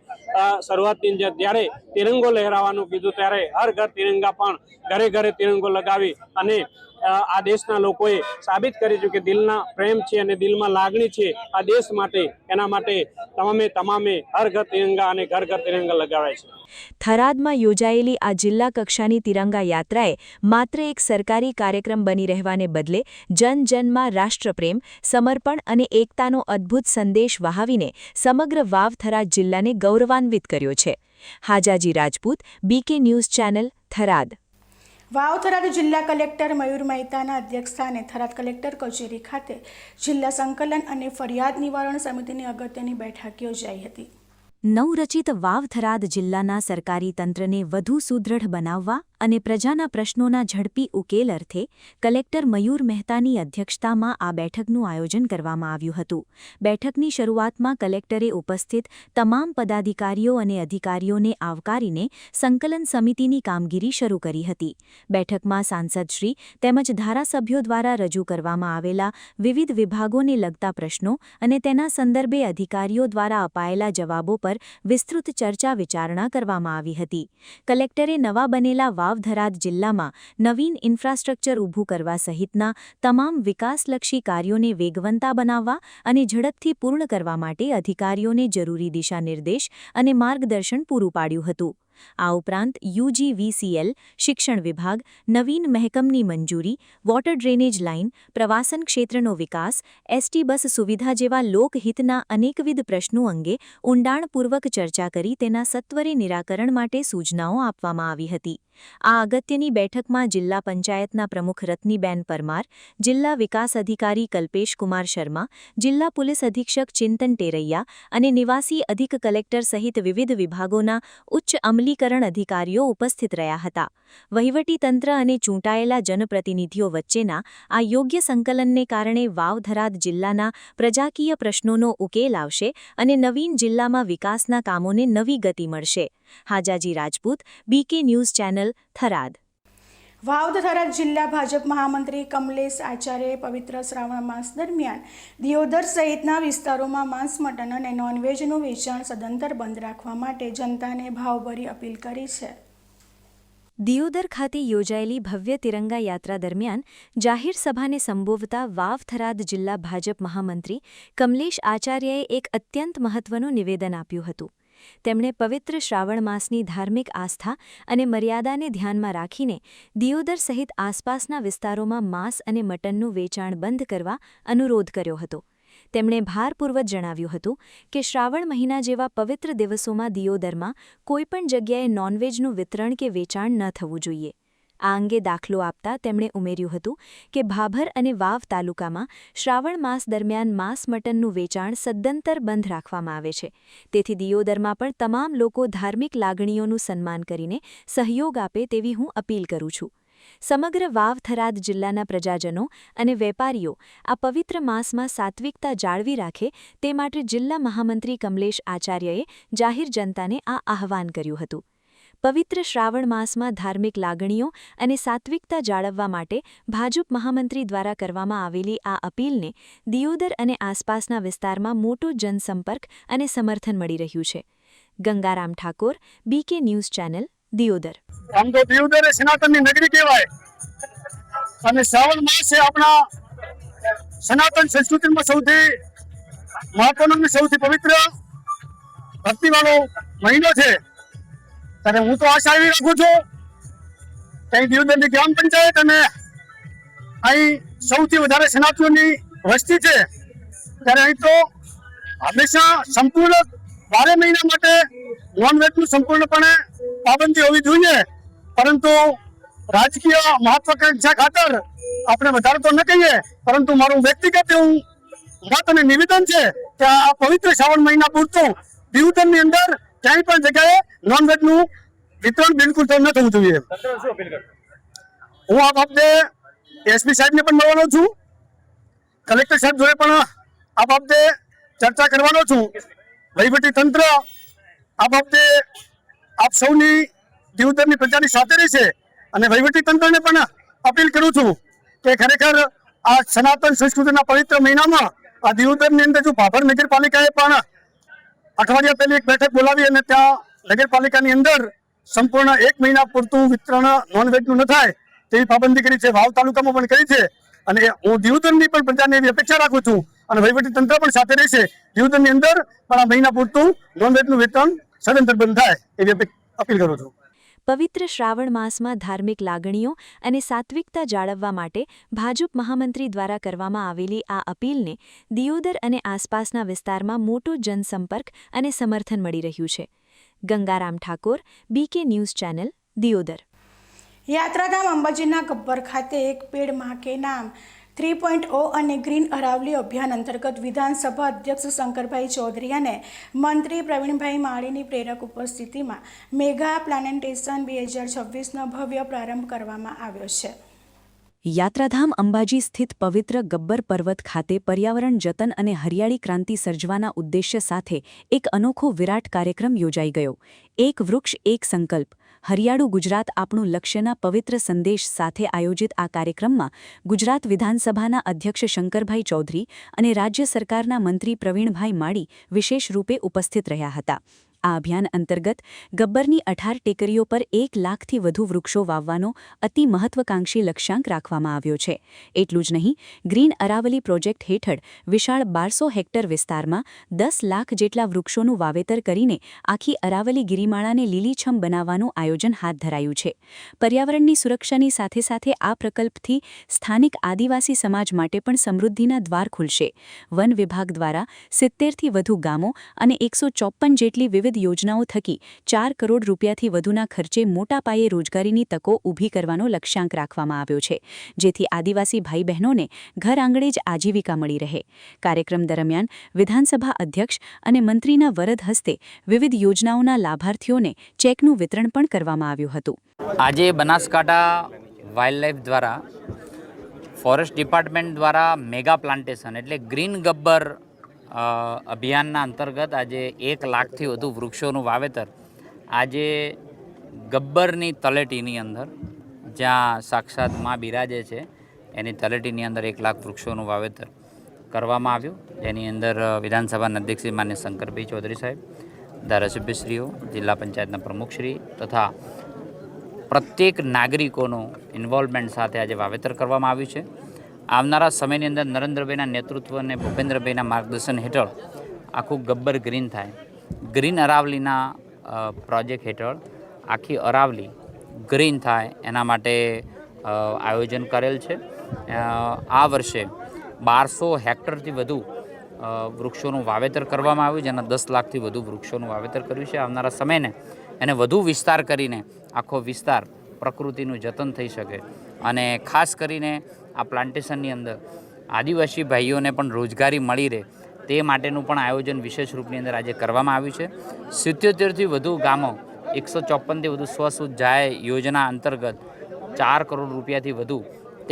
શરૂઆતની અંદર જ્યારે તિરંગો લહેરાવાનું કીધું ત્યારે હર ઘર તિરંગા પણ ઘરે ઘરે તિરંગો લગાવી અને આ દેશના લોકોએ સાબિત કર્યું કે દિલના પ્રેમ છે અને દિલમાં લાગણી છે આ દેશ માટે. એના માટે તમામે હર ઘર તિરંગા અને ઘર ઘર તિરંગા લગાવે છે. થરાદમાં યોજાયેલી આ જિલ્લા કક્ષાની તિરંગા યાત્રાએ માત્ર એક સરકારી કાર્યક્રમ બની રહેવાને બદલે જનજનમાં રાષ્ટ્રપ્રેમ, સમર્પણ અને એકતાનો અદ્ભુત સંદેશ વહાવીને સમગ્ર વાવ થરાદ જિલ્લાને ગૌરવાન્વિત કર્યો છે. Hajaji Rajput, BK news channel, Tharad. Vav Tharad જિલ્લા કલેક્ટર મયુર મહેતાના અધ્યક્ષસ્થાને થરાદ કલેક્ટર કચેરી ખાતે જિલ્લા સંકલન અને ફરિયાદ નિવારણ સમિતિની અગત્યની બેઠક યોજાઈ હતી. નવરચિત વાવ થરાદ જિલ્લાના સરકારી તંત્રને વધુ સુદૃઢ બનાવવા અને પ્રજાના પ્રશ્નોના ઝડપી ઉકેલ અર્થે કલેક્ટર મયુર મહેતાની અધ્યક્ષતામાં આ બેઠકનું આયોજન કરવામાં આવ્યું હતું. બેઠકની શરૂઆતમાં કલેક્ટરે ઉપસ્થિત તમામ પદાધિકારીઓ અને અધિકારીઓને આવકારીને સંકલન સમિતિની કામગીરી શરૂ કરી હતી. બેઠકમાં સાંસદશ્રી તેમજ ધારાસભ્યો દ્વારા રજૂ કરવામાં આવેલા વિવિધ વિભાગોને લગતા પ્રશ્નો અને તેના સંદર્ભે અધિકારીઓ દ્વારા અપાયેલા જવાબો પર વિસ્તૃત ચર્ચા વિચારણા કરવામાં આવી હતી. કલેક્ટરે નવા બનેલા વાવ થરાદ જિલ્લામાં નવીન ઇન્ફ્રાસ્ટ્રક્ચર ઊભું કરવા સહિતના તમામ વિકાસલક્ષી કાર્યોને વેગવંતા બનાવવા અને ઝડપથી પૂર્ણ કરવા માટે અધિકારીઓને જરૂરી દિશાનિર્દેશ અને માર્ગદર્શન પૂરું પાડ્યું હતું. આ ઉપરાંત UGVCL, શિક્ષણ વિભાગ, નવીન મહેકમની મંજૂરી, વોટર ડ્રેનેજ લાઇન, પ્રવાસન ક્ષેત્રનો વિકાસ, એસટી બસ સુવિધા જેવા લોકહિતના અનેકવિધ પ્રશ્નો અંગે ઊંડાણપૂર્વક ચર્ચા કરી તેના સત્વરે નિરાકરણ માટે સૂચનાઓ આપવામાં આવી હતી. આ અગત્યની બેઠકમાં જિલ્લા પંચાયતના પ્રમુખ રત્નીબેન પરમાર, જિલ્લા વિકાસ અધિકારી કલ્પેશ કુમાર શર્મા, જિલ્લા પોલીસ અધિક્ષક ચિંતન ટેરૈયા અને નિવાસી અધિક કલેક્ટર સહિત વિવિધ વિભાગોના ઉચ્ચ અમલીકરણ અધિકારીઓ ઉપસ્થિત રહ્યા હતા. વહીવટીતંત્ર અને ચૂંટાયેલા જનપ્રતિનિધિઓ વચ્ચેના આ યોગ્ય સંકલનને કારણે વાવ થરાદ જિલ્લાના પ્રજાકીય પ્રશ્નોનો ઉકેલ આવશે અને નવીન જિલ્લામાં વિકાસના કામોને નવી ગતિ મળશે. Hajaji Rajput, BK news channel, Tharad. Vav Tharad જિલ્લા ભાજપ મહામંત્રી કમલેશ આચાર્યએ પવિત્ર શ્રાવણ માસ દરમિયાન દિયોદર સહિતના વિસ્તારોમાં માંસ, મટન અને નોનવેજનું વેચાણ સદંતર બંધ રાખવા માટે જનતાને ભાવભરી અપીલ કરી છે. દિયોદર ખાતે યોજાયેલી ભવ્ય તિરંગા યાત્રા દરમિયાન જાહેર સભાને સંબોધતા વાવ થરાદ જિલ્લા ભાજપ મહામંત્રી કમલેશ આચાર્યએ એક અત્યંત મહત્વનું નિવેદન આપ્યું હતું. તેમણે પવિત્ર શ્રાવણ માસની ધાર્મિક આસ્થા અને મર્યાદાને ધ્યાનમાં રાખીને દિયોદર સહિત આસપાસના વિસ્તારોમાં માંસ અને મટનનું વેચાણ બંધ કરવા અનુરોધ કર્યો હતો. તેમણે ભારપૂર્વક જણાવ્યું હતું કે શ્રાવણ મહિના જેવા પવિત્ર દિવસોમાં દિયોદરમાં કોઈપણ જગ્યાએ નોનવેજનું વિતરણ કે વેચાણ ન થવું જોઈએ. આ અંગે દાખલો આપતા તેમણે ઉમેર્યું હતું કે ભાભર અને વાવ તાલુકામાં શ્રાવણ માસ દરમિયાન માંસ મટનનું વેચાણ સદંતર બંધ રાખવામાં આવે છે. તેથી દિયોદરમાં પણ તમામ લોકો ધાર્મિક લાગણીઓનું સન્માન કરીને સહયોગ આપે તેવી હું અપીલ કરું છું. સમગ્ર વાવ થરાદ જિલ્લાના પ્રજાજનો અને વેપારીઓ આ પવિત્ર માસમાં સાત્વિકતા જાળવી રાખે તે માટે જિલ્લા મહામંત્રી કમલેશ આચાર્યએ જાહેર જનતાને આ આહવાન કર્યું હતું. પવિત્ર શ્રાવણ માસમાં ધાર્મિક લાગણીઓ અને સાત્વિકતા જાળવવા માટે ભાજપ મહામંત્રી દ્વારા કરવામાં આવેલી આ અપીલને દિયોદર અને આસપાસના વિસ્તારમાં મોટો જનસંપર્ક અને સમર્થન મળી રહ્યું છે. Gangaram Thakor, BK news channel, Deodar. આમ તો દિયોદર એ સનાતનની નગરી કહેવાય અને શ્રાવણ માસ એ આપણા સનાતન સંસ્કૃતિમાં સૌથી મહત્વનો અને સૌથી પવિત્ર ભક્તિવાળો મહિનો છે. ત્યારે હું તો આશા એવી રાખું છું કે દિયોદરની ગ્રામ પંચાયત અને અહીં સૌથી વધારે સનાતનોની વસ્તી છે ત્યારે અહીં તો હંમેશા સંપૂર્ણ 12 મહિના માટે નોનવેજનું સંપૂર્ણપણે પાબંદી હોવી જોઈએ, પરંતુ રાજકીય મહત્વાકાંક્ષા ખાતર આપણે વધારે તો ન કહીએ, પરંતુ મારું વ્યક્તિગત એવું મત અને નિવેદન છે કે આ પવિત્ર શ્રાવણ મહિના પૂરતું દિયોદરની અંદર ક્યાંય પણ જગ્યાએ નોનવેજનું વિતરણ બિલકુલ ન થવું જોઈએ. હું આ બાબતે SP સાહેબને પણ મળવાનો છું, કલેક્ટર સાહેબ જોડે પણ આ બાબતે ચર્ચા કરવાનો છું. વહીવટી તંત્ર આ બાબતે આપ સૌની દિયોદરની પ્રજાની સાથે રહેશે અને વહીવટી તંત્રને પણ અપીલ કરું છું કે ખરેખર આ સનાતન સંસ્કૃતિના પવિત્ર મહિનામાં આ દિયોદરની અંદર જો ભાભર નગરપાલિકાએ પણ અઠવાડિયા પહેલી એક બેઠક બોલાવી અને ત્યાં નગરપાલિકાની અંદર સંપૂર્ણ 1 મહિના પૂરતું વિતરણ નોનવેજનું ન થાય તેવી પાબંદી કરી છે. વાવ તાલુકામાં પણ કરી છે અને હું દિયોદરની પણ પ્રજાને એવી અપેક્ષા રાખું છું અને વહીવટી તંત્ર પણ સાથે રહેશે. દિયોદરની અંદર પણ આ મહિના પૂરતું નોનવેજનું વિતરણ સદંતર બંધ થાય એવી અપીલ કરું છું. પવિત્ર શ્રાવણ માસમાં ધાર્મિક લાગણીઓ અને સાત્વિકતા જાળવવા માટે ભાજપ મહામંત્રી દ્વારા કરવામાં આવેલી આ અપીલને દિયોદર અને આસપાસના વિસ્તારમાં મોટો જનસંપર્ક અને સમર્થન મળી રહ્યું છે. Gangaram Thakor, BK news channel, Deodar. યાત્રાધામ અંબાજીના ગબ્બર ખાતે એક પેડ માં કે નામ 3.0 અને ગ્રીન અરાવલી અભિયાન અંતર્ગત વિધાનસભા અધ્યક્ષ શંકરભાઈ ચૌધરી અને મંત્રી પ્રવીણભાઈ માળીની પ્રેરક ઉપસ્થિતિમાં મેગા પ્લાન્ટેશન 2026નો ભવ્ય પ્રારંભ કરવામાં આવ્યો છે. યાત્રાધામ અંબાજી સ્થિત પવિત્ર ગબ્બર પર્વત ખાતે પર્યાવરણ જતન અને હરિયાળી ક્રાંતિ સર્જવાના ઉદ્દેશ્ય સાથે એક અનોખો વિરાટ કાર્યક્રમ યોજાઈ ગયો. એક વૃક્ષ એક સંકલ્પ, હરિયાળું ગુજરાત આપણું લક્ષ્યના પવિત્ર સંદેશ સાથે આયોજિત આ કાર્યક્રમમાં ગુજરાત વિધાનસભાના અધ્યક્ષ શંકરભાઈ ચૌધરી અને રાજ્ય સરકારના મંત્રી પ્રવીણભાઈ માળી વિશેષ રૂપે ઉપસ્થિત રહ્યા હતા. આ અભિયાન અંતર્ગત ગબ્બરની 18 ટેકરીઓ પર 1 લાખથી વધુ વૃક્ષો વાવવાનો અતિ મહત્વાકાંક્ષી લક્ષ્યાંક રાખવામાં આવ્યો છે. એટલું જ નહીં, ગ્રીન અરાવલી પ્રોજેક્ટ હેઠળ વિશાળ 1200 હેક્ટર વિસ્તારમાં 10 લાખ જેટલા વૃક્ષોનું વાવેતર કરીને આખી અરાવલી ગિરિમાળાને લીલીછમ બનાવવાનું આયોજન હાથ ધરાયું છે. પર્યાવરણની સુરક્ષાની સાથે સાથે આ પ્રકલ્પથી સ્થાનિક આદિવાસી સમાજ માટે પણ સમૃદ્ધિના દ્વાર ખુલશે. વન વિભાગ દ્વારા 70થી વધુ ગામો અને 154 જેટલી વિવિધ યોજનાઓ થકી 4 કરોડ રૂપિયાથી વધુના ખર્ચે મોટા પાયે રોજગારીની તકો ઊભી કરવાનો લક્ષ્યાંક રાખવામાં આવ્યો છે, જેથી આદિવાસી ભાઈ બહેનોને ઘર આંગણે જ આજીવિકા મળી રહે. કાર્યક્રમ દરમિયાન વિધાનસભા અધ્યક્ષ અને મંત્રીના વરદ હસ્તે વિવિધ યોજનાઓના લાભાર્થીઓને ચેકનું વિતરણ પણ કરવામાં આવ્યું હતું. આજે બનાસકાંઠા વાઇલ્ડલાઇફ દ્વારા ફોરેસ્ટ ડિપાર્ટમેન્ટ દ્વારા મેગા પ્લાન્ટેશન એટલે ગ્રીન ગબ્બર અભિયાનના અંતર્ગત આજે 1 લાખથી વધુ વૃક્ષોનું વાવેતર આજે ગબ્બરની તળેટીની અંદર, જ્યાં સાક્ષાત માં બિરાજે છે એની તળેટીની અંદર 1 લાખ વૃક્ષોનું વાવેતર કરવામાં આવ્યું. જેની અંદર વિધાનસભાના અધ્યક્ષ શ્રી માન્ય શંકરભાઈ ચૌધરી સાહેબ, ધારાસભ્યશ્રીઓ, જિલ્લા પંચાયતના પ્રમુખશ્રી તથા પ્રત્યેક નાગરિકોનું ઇન્વોલ્વમેન્ટ સાથે આજે વાવેતર કરવામાં આવ્યું છે. આવનારા સમયની અંદર નરેન્દ્રભાઈના નેતૃત્વ અને ભૂપેન્દ્રભાઈના માર્ગદર્શન હેઠળ આખું ગબ્બર ગ્રીન થાય. ગ્રીન અરાવલીના પ્રોજેક્ટ હેઠળ આખી અરાવલી ગ્રીન થાય એના માટે આયોજન કરેલ છે. આ વર્ષે 1200 હેક્ટરથી વધુ વૃક્ષોનું વાવેતર કરવામાં આવ્યું, જેના 10 લાખથી વધુ વૃક્ષોનું વાવેતર કર્યું છે. આવનારા સમયને એને વધુ વિસ્તાર કરીને આખો વિસ્તાર પ્રકૃતિનું જતન થઈ શકે અને ખાસ કરીને આ પ્લાન્ટેશનની અંદર આદિવાસી ભાઈઓને પણ રોજગારી મળી રહે તે માટેનું પણ આયોજન વિશેષ રૂપની અંદર આજે કરવામાં આવ્યું છે. 77થી વધુ ગામો 154થી વધુ સ્વસુજાય યોજના અંતર્ગત 4 કરોડ રૂપિયાથી વધુ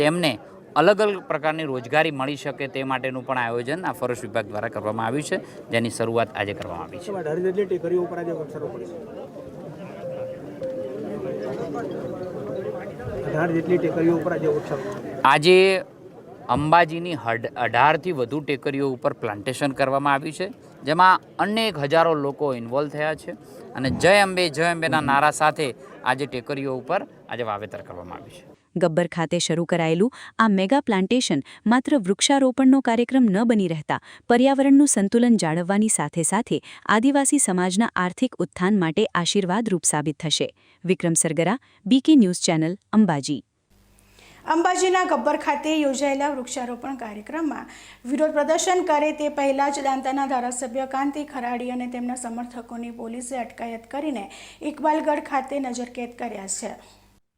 તેમને અલગ અલગ પ્રકારની રોજગારી મળી શકે તે માટેનું પણ આયોજન આ ફોરેસ્ટ વિભાગ દ્વારા કરવામાં આવ્યું છે, જેની શરૂઆત આજે કરવામાં આવી છે. આજે અંબાજીની 18થી વધુ ટેકરીઓ ઉપર પ્લાન્ટેશન કરવામાં આવ્યું છે, જેમાં અનેક હજારો લોકો ઇન્વોલ્વ થયા છે અને જય અંબેના નારા સાથે આજે ટેકરીઓ ઉપર આજે વાવેતર કરવામાં આવ્યું છે. ગબ્બર ખાતે શરૂ કરાયેલું આ મેગા પ્લાન્ટેશન માત્ર વૃક્ષારોપણનો કાર્યક્રમ ન બની રહેતા પર્યાવરણનું સંતુલન જાળવવાની સાથે સાથે આદિવાસી સમાજના આર્થિક ઉત્થાન માટે આશીર્વાદરૂપ સાબિત થશે. Vikram Sargara, BK news channel, Ambaji. અંબાજીના ગબ્બર ખાતે યોજાયેલા વૃક્ષારોપણ કાર્યક્રમમાં વિરોધ પ્રદર્શન કરે તે પહેલાં જ દાંતાના ધારાસભ્ય કાંતિ ખરાડી અને તેમના સમર્થકોની પોલીસે અટકાયત કરીને ઇકબાલગઢ ખાતે નજરકેદ કર્યા છે.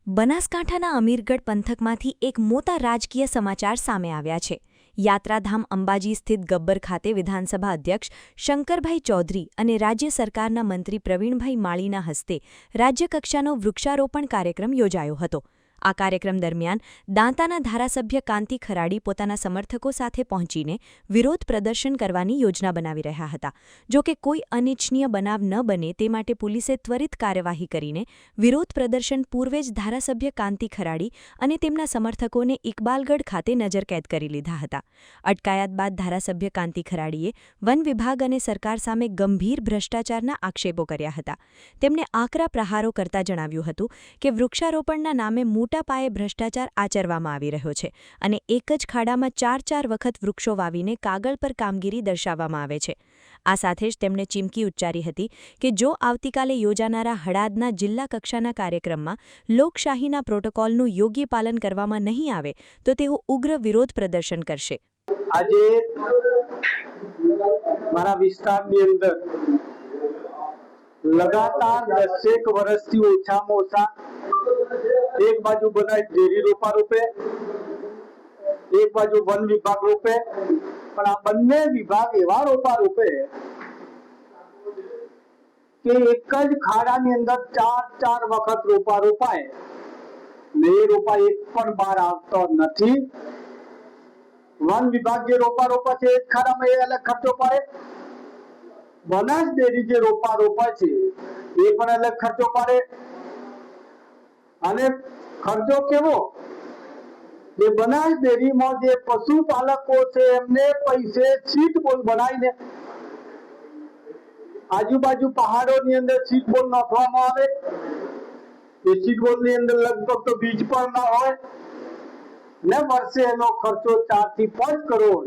બનાસકાંઠાના અમીરગઢ પંથકમાંથી એક મોટા રાજકીય સમાચાર સામે આવ્યા છે. યાત્રાધામ અંબાજી સ્થિત ગબ્બર ખાતે વિધાનસભા અધ્યક્ષ શંકરભાઈ ચૌધરી અને રાજ્ય સરકારના મંત્રી પ્રવીણભાઈ માળીના હસ્તે રાજ્યકક્ષાનો વૃક્ષારોપણ કાર્યક્રમ યોજાયો હતો. આ કાર્યક્રમ દરમિયાન દાંતાના ધારાસભ્ય કાંતિ ખરાડી પોતાના સમર્થકો સાથે પહોંચીને વિરોધ પ્રદર્શન કરવાની યોજના બનાવી રહ્યા હતા. જો કે કોઈ અનિચ્છનીય બનાવ ન બને તે માટે પોલીસે ત્વરિત કાર્યવાહી કરીને વિરોધ પ્રદર્શન પૂર્વે જ ધારાસભ્ય કાંતિ ખરાડી અને તેમના સમર્થકોને ઇકબાલગઢ ખાતે નજરકેદ કરી લીધા હતા. અટકાયત બાદ ધારાસભ્ય કાંતિ ખરાડીએ વન વિભાગ અને સરકાર સામે ગંભીર ભ્રષ્ટાચારના આક્ષેપો કર્યા હતા. તેમણે આકરા પ્રહારો કરતા જણાવ્યું હતું કે વૃક્ષારોપણના નામે મોટા પાયે ભ્રષ્ટાચાર આચરવામાં આવી રહ્યો છે અને એક જ ખાડામાં 4 વખત વૃક્ષો વાવીને કાગળ પર કામગીરી દર્શાવવામાં આવે છે. આ સાથે જ તેમણે ચીમકી ઉચ્ચારી હતી કે જો આવતીકાલે યોજાનારા હળાદના જિલ્લા કક્ષાના કાર્યક્રમમાં લોકશાહીના પ્રોટોકોલનું યોગ્ય પાલન કરવામાં નહીં આવે તો તેઓ ઉગ્ર વિરોધ પ્રદર્શન કરશે. આજે મારા વિસ્તારની અંદર લગાતાર 10 વર્ષથી ઓછામાં ઓછા એક બાજુ બનાય ડેરી રોપા રૂપે, એક બાજુ વન વિભાગ રૂપે, પણ આ બંને વિભાગ એવા રોપા રૂપે કે એક જ ખાડાની અંદર 4 વખત રોપા રોપાય ને એ રોપા એક પણ બહાર આવતો નથી. વન વિભાગ જે રોપા રોપા છે એ જ ખાડામાં એ અલગ ખર્ચો પાડે, બનાસ ડેરી જે રોપા રોપાય છે એ પણ અલગ ખર્ચો પાડે. અને ખર્ચો કેવો, જે બનાસ ડેરીમાં જે પશુપાલકો છે એમને પૈસે સીટ બોલ બનાવીને આજુબાજુ પહાડોની અંદર સીટ બોલ નાખવામાં આવે. એ સીટ બોલ ની અંદર લગભગ તો બીજ પણ ના હોય ને વર્ષે એનો ખર્ચો 4 થી 5 કરોડ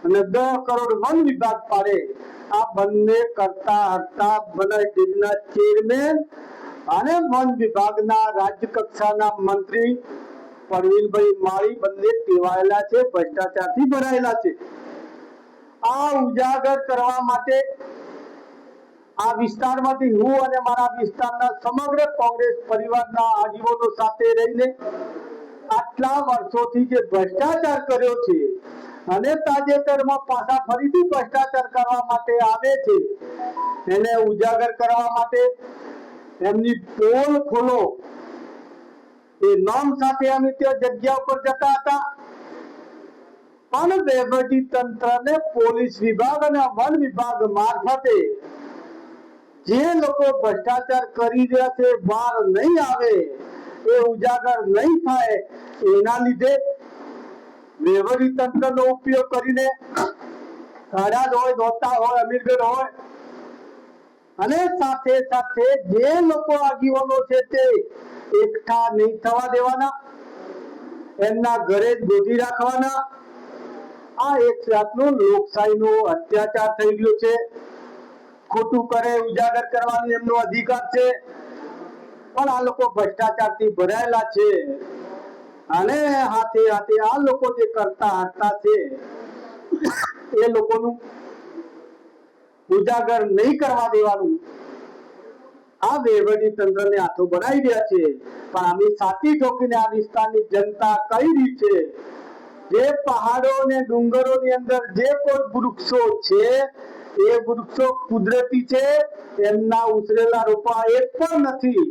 અને 10 કરોડ વન વિભાગ પાડે. આ બંને કરતા હતા બનાસ ડેરીના ચેરમેન અને વન વિભાગના રાજ્ય કક્ષાના મંત્રી પ્રવીણભાઈ માળી બંને ટેવાયેલા છે, ભ્રષ્ટાચારથી ભરાયેલા છે. આ ઉજાગર કરવા માટે આ વિસ્તારમાંથી હું અને મારા વિસ્તારના સમગ્ર કોંગ્રેસ પરિવારના આગેવાનો સાથે રહીને આટલા વર્ષોથી જે ભ્રષ્ટાચાર કર્યો છે અને તાજેતરમાં પાછા ફરીથી ભ્રષ્ટાચાર કરવા માટે આવે છે એને ઉજાગર કરવા માટે એમની પોલ ખોલો એ નામ સાથે અમે ત્યાં જગ્યા ઉપર જતા હતા. પણ વહીવટી તંત્રને પોલીસ વિભાગ અને વન વિભાગ મારફતે જે લોકો ભ્રષ્ટાચાર કરી રહ્યા છે બહાર નહીં આવે, એ ઉજાગર નહીં થાય, એના લીધે વહીવટી તંત્રનો ઉપયોગ કરીને થરાદ હોય, દોતા હોય, અમીરગઢ હોય અને સાથે સાથે જે લોકો આગેવાનો છે તે એકઠા નહીં થવા દેવાના, એમના ઘરે જ ગોઠવી રાખવાના. આ એક જાતનો લોકશાહીનો અત્યાચાર થઈ ગયો છે. ખોટું કરે ઉજાગર કરવાનો એમનો અધિકાર છે, પણ આ લોકો ભ્રષ્ટાચારથી ભરાયેલા છે અને હાથે હાથે આ લોકો જે કરતા હતા છે એ લોકોનું ઉજાગર નહીં કરવા દેવાનું આ વહીવટી તંત્રને હાથો બનાવી રહ્યા છે. પણ આની સાચી ઠોકીને આ વિસ્તારની જનતા કઈ રહી છે, જે પહાડો અને ડુંગરોની અંદર જે કોઈ વૃક્ષો છે એ વૃક્ષો કુદરતી છે, એમના ઉછરેલા રોપા એક પણ નથી.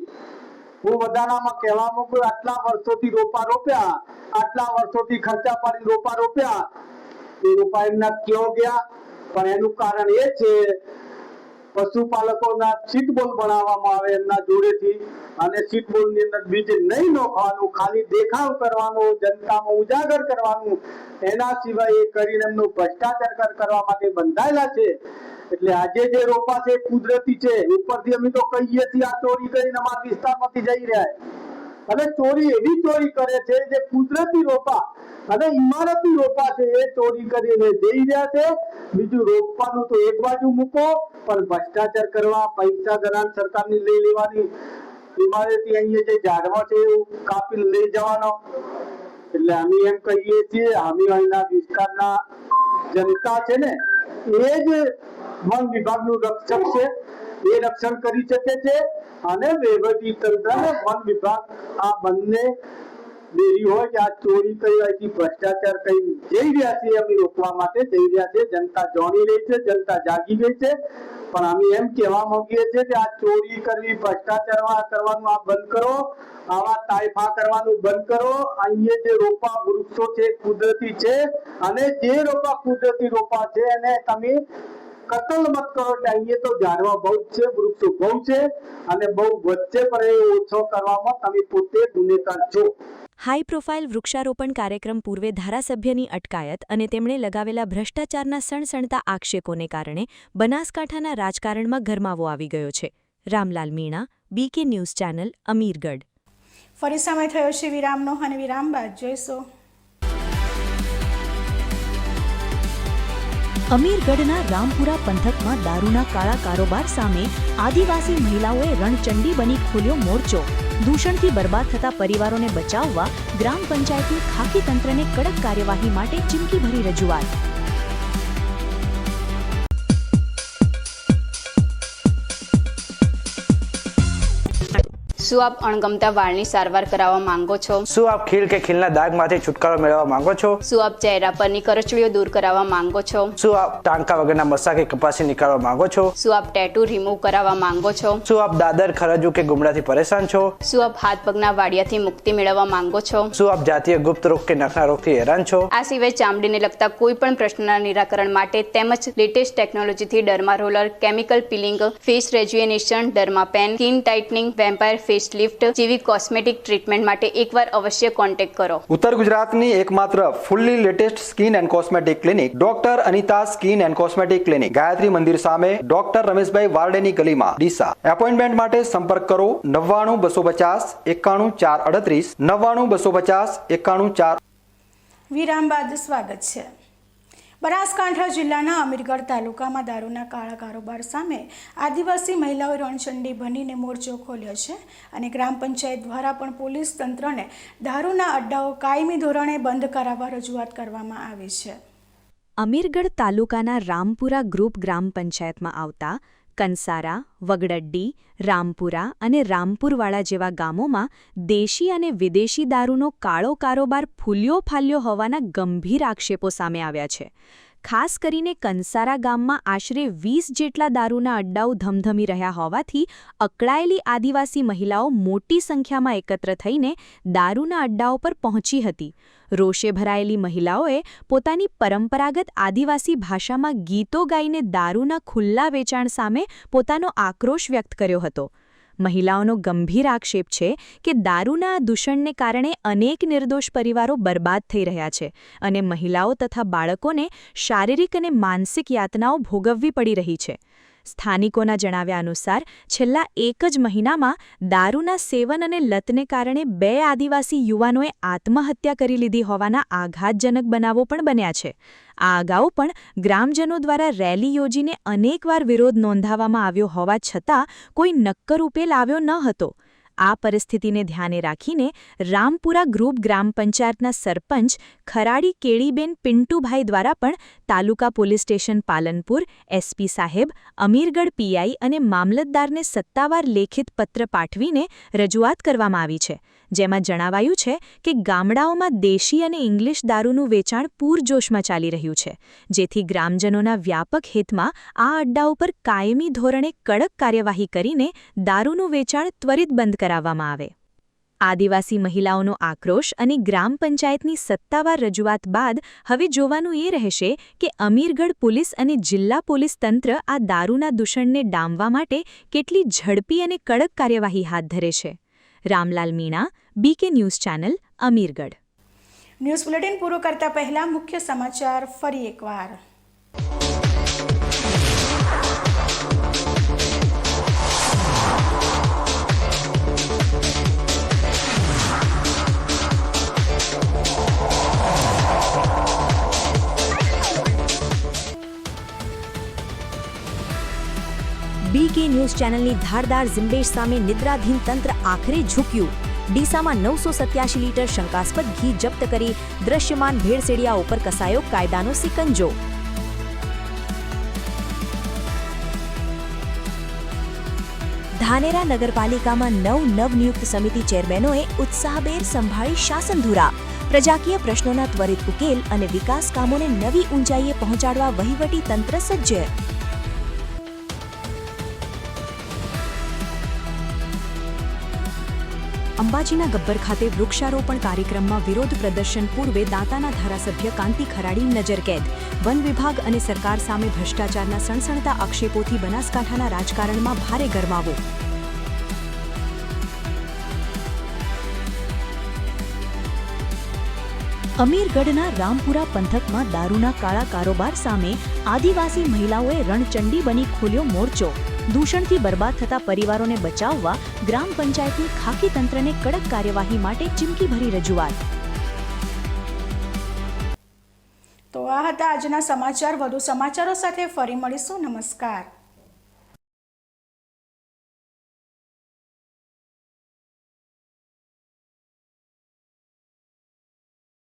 હું વધારામાં કહેવા માંગુ, આટલા વર્ષોથી રોપા રોપ્યા, આટલા વર્ષોથી ખર્ચા પાડી રોપા રોપ્યા, એ રોપા એમના ક્યાં ગયા? પણ એનું કારણ એ છે પશુપાલકોના સીટબોલ બનાવવામાં આવે એમના જોડેથી, અને સીટબોલની અંદર બીજ નહીં નોખવાનું, ખાલી દેખાવ કરવાનો, જનતામાં ઉજાગર કરવાનું, એના સિવાય એ કરીને એમનો ભ્રષ્ટાચાર કરવા માટે બંધાયેલા છે. એટલે આજે જે રોપા છે કુદરતી છે. ઉપરથી અમે તો કહીએ છીએ આ ચોરી કરીને અમારા વિસ્તારમાંથી જઈ રહ્યા અને ચોરી એવી ચોરી કરે છે જે કુદરતી રોપા અને ઇમારતી રોપા છે એ ચોરી કરીને જઈ રહ્યા છે. બીજું રોપવાનું તો એક બાજુ મૂકો, પણ ભ્રષ્ટાચાર કરવા, પૈસા ગ્રાન્ટ સરકારની લઈ લેવાની, ઇમારતી અહીંયા જે ઝાડવા છે એવું કાપીને લઈ જવાનો. એટલે અમે એમ કહીએ છીએ, અમે અહીંના વિસ્તારના જનતા છે ને એ જ વન વિભાગનું રક્ષક છે, એ રક્ષણ કરી શકે છે. અને વહીવટી તંત્ર અને વન વિભાગ આ બંને દેરી હોય કે આ ચોરી કઈ હોય, ભ્રષ્ટાચાર કઈ જઈ રહ્યા છે, અમે રોકવા માટે જઈ રહ્યા છે. જનતા જાણી રહી છે, જનતા જાગી ગઈ છે. પણ અમે એમ કહેવા માંગીએ છીએ કે આ ચોરી કરવી, ભ્રષ્ટાચાર કરવાનું આ બંધ કરો, આવા તાઇફા કરવાનું બંધ કરો. અહીંયા જે રોપા વૃક્ષો છે કુદરતી છે, અને જે રોપા કુદરતી રોપા છે એને તમે કતલ મત કરો. એટલે અહીંયા તો ઝાડવા બહુ છે, વૃક્ષો બહુ છે અને બહુ વધશે, પણ એ ઓછો કરવામાં તમે પોતે ગુનેગાર છો. હાઈ પ્રોફાઇલ વૃક્ષારોપણ કાર્યક્રમ પૂર્વે ધારાસભ્યની અટકાયત અને તેમણે લગાવેલા ભ્રષ્ટાચારના સણસણતા આક્ષેપોને કારણે બનાસકાંઠાના રાજકારણમાં ગરમાવો આવી ગયો છે. Ramlal Meena, BK news channel, Amirgadh. ફરી સમય થયો છે વિરામનો અને વિરામ બાદ જોઈશું. અમીરગઢના રામપુરા પંથકમાં દારૂના કાળા કારોબાર સામે આદિવાસી મહિલાઓએ રણચંડી બની ખોલ્યો મોરચો. દૂષણથી બરબાદ થતા પરિવારોને બચાવવા ગ્રામ પંચાયતની ખાકી તંત્રને કડક કાર્યવાહી માટે ચીમકીભરી રજૂઆત. શું આપ અણગમતા વાળની સારવાર કરાવવા માંગો છો? શું આપ ખીલ કે ખીલના દાગમાંથી છુટકારો મેળવવા માંગો છો? શું આપ ચહેરા પરની કરચલીઓ દૂર કરાવવા માંગો છો? શું આપ ટાંકા વગરના મસા કે કપાસી નીકાળવા માંગો છો? શું આપ ટેટુ રિમૂવ કરાવવા માંગો છો? શું આપ દાદર, ખરજુ કે ગુમડાથી પરેશાન છો? શું આપ હાથ પગના વાડિયાથી મુક્તિ મેળવવા માંગો છો? શું આપ જાતીય ગુપ્ત રોગ કે નખના રોગથી હેરાન છો? આ સિવાય ચામડીને લગતા કોઈ પણ પ્રશ્નના નિરાકરણ માટે તેમજ લેટેસ્ટ ટેકનોલોજીથી derma roller, chemical peeling, face rejuvenation, derma pen, skin tightening, vampire face lift જેવી કોસ્મેટિક ટ્રીટમેન્ટ માટે એકવાર અવશ્ય કોન્ટેક્ટ કરો. ઉત્તર ગુજરાતની એકમાત્ર fully latest skin and cosmetic clinic doctor Anita skin and cosmetic clinic, Gayatri Mandir સામે, ડોક્ટર રમેશભાઈ વારડેની ગલીમાં, ડીસા. એપોઇન્ટમેન્ટ માટે સંપર્ક કરો 99 250 91 438, 99 250 91 4. વિરામ બાદ સ્વાગત છે. બનાસકાંઠા જિલ્લાના અમીરગઢ તાલુકામાં દારૂના કાળા કારોબાર સામે આદિવાસી મહિલાઓએ રણચંડી બનીને મોરચો ખોલ્યો છે અને ગ્રામ પંચાયત દ્વારા પણ પોલીસ તંત્રને દારૂના અડ્ડાઓ કાયમી ધોરણે બંધ કરાવવા રજૂઆત કરવામાં આવી છે. અમીરગઢ તાલુકાના રામપુરા ગ્રુપ ગ્રામ પંચાયતમાં આવતા કંસારા, વગડડ્ડી, રામપુરા અને રામપુરવાડા જેવા ગામોમાં દેશી અને વિદેશી દારૂનો કાળો કારોબાર ફૂલ્યો ફાલ્યો હોવાના ગંભીર આક્ષેપો સામે આવ્યા છે. ખાસ કરીને કંસારા ગામમાં આશરે 20 જેટલા દારૂના અડ્ડાઓ ધમધમી રહ્યા હોવાથી અકળાયેલી આદિવાસી મહિલાઓ મોટી સંખ્યામાં એકત્ર થઈને દારૂના અડ્ડાઓ પર પહોંચી હતી. રોષે ભરાયેલી મહિલાઓએ પોતાની પરંપરાગત આદિવાસી ભાષામાં ગીતો ગાઈને દારૂના ખુલ્લા વેચાણ સામે પોતાનો આક્રોશ વ્યક્ત કર્યો હતો. મહિલાઓનો ગંભીર આક્ષેપ છે કે દારૂના દૂષણને કારણે અનેક નિર્દોષ પરિવારો બરબાદ થઈ રહ્યા છે અને મહિલાઓ તથા બાળકોને શારીરિક અને માનસિક યાતનાઓ ભોગવવી પડી રહી છે. સ્થાનિકોના જણાવ્યા અનુસાર છેલ્લા 1 જ મહિનામાં દારૂના સેવન અને લતને કારણે 2 આદિવાસી યુવાનોએ આત્મહત્યા કરી લીધી હોવાના આઘાતજનક બનાવો પણ બન્યા છે. આ અગાઉ પણ ગ્રામજનો દ્વારા રેલી યોજીને અનેકવાર વિરોધ નોંધાવવામાં આવ્યો હોવા છતાં કોઈ નક્કર ઉકેલ આવ્યો ન હતો. આ પરિસ્થિતિને ધ્યાને રાખીને રામપુરા ગ્રુપ ગ્રામ પંચાયતના સરપંચ ખરાડી કેળીબેન પિન્ટુભાઈ દ્વારા પણ તાલુકા પોલીસ સ્ટેશન પાલનપુર, એસપી સાહેબ, અમીરગઢ પીઆઈ અને મામલતદારને સત્તાવાર લેખિત પત્ર પાઠવીને રજૂઆત કરવામાં આવી છે, જેમાં જણાવાયું છે કે ગામડાઓમાં દેશી અને ઇંગ્લિશ દારૂનું વેચાણ પૂરજોશમાં ચાલી રહ્યું છે, જેથી ગ્રામજનોના વ્યાપક હિતમાં આ અડ્ડાઓ પર કાયમી ધોરણે કડક કાર્યવાહી કરીને દારૂનું વેચાણ ત્વરિત બંધ કરાવવામાં આવે. આદિવાસી મહિલાઓનો આક્રોશ અને ગ્રામ પંચાયતની સત્તાવાર રજૂઆત બાદ હવે જોવાનું એ રહેશે કે અમીરગઢ પોલીસ અને જિલ્લા પોલીસ તંત્ર આ દારૂના દૂષણને ડામવા માટે કેટલી ઝડપી અને કડક કાર્યવાહી હાથ ધરે છે. Ramlal Meena, BK news channel, Amirgadh. News bulletin પૂરું કરતા પહેલા મુખ્ય સમાચાર ફરી એકવાર. બીકે ન્યૂઝ ચેનલની ધારદાર ઝુંબેશ સામે નિદ્રાધીન તંત્ર આખરે ઝૂક્યું. ડીસામાં 987 લીટર શંકાસ્પદ ઘી જપ્ત કરી દ્રશ્યમાન ભેળસેડિયા ઉપર કસાયો કાયદાનો સિકંજો. ધાનેરા નગરપાલિકામાં નવનિયુક્ત સમિતિ ચેરમેનોએ ઉત્સાહભેર સંભાળી શાસનધુરા. પ્રજાકીય પ્રશ્નોના ત્વરિત ઉકેલ અને વિકાસ કામોને નવી ઊંચાઈએ પહોંચાડવા વહીવટી તંત્ર સજ્જ. અંબાજીના ગબ્બર ખાતે વૃક્ષારોપણ કાર્યક્રમમાં વિરોધ પ્રદર્શન પૂર્વે દાંતાના ધારાસભ્ય કાંતિ ખરાડી નજરકેદ. વન વિભાગ અને સરકાર સામે ભ્રષ્ટાચારના સણસણતા આક્ષેપોથી બનાસકાંઠાના રાજકારણમાં ભારે ગરમાવો. અમીરગઢના રામપુરા પંથકમાં દારૂના કાળા કારોબાર સામે આદિવાસી મહિલાઓએ રણચંડી બની ખોલ્યો મોરચો. દૂષણથી બરબાદ થતા પરિવારોને બચાવવા ગ્રામ પંચાયતની ખાકી તંત્રને કડક કાર્યવાહી માટે ચીમકીભરી રજૂઆત. તો આ હતા આજના સમાચાર. વધુ સમાચારો સાથે ફરી મળીશું. નમસ્કાર.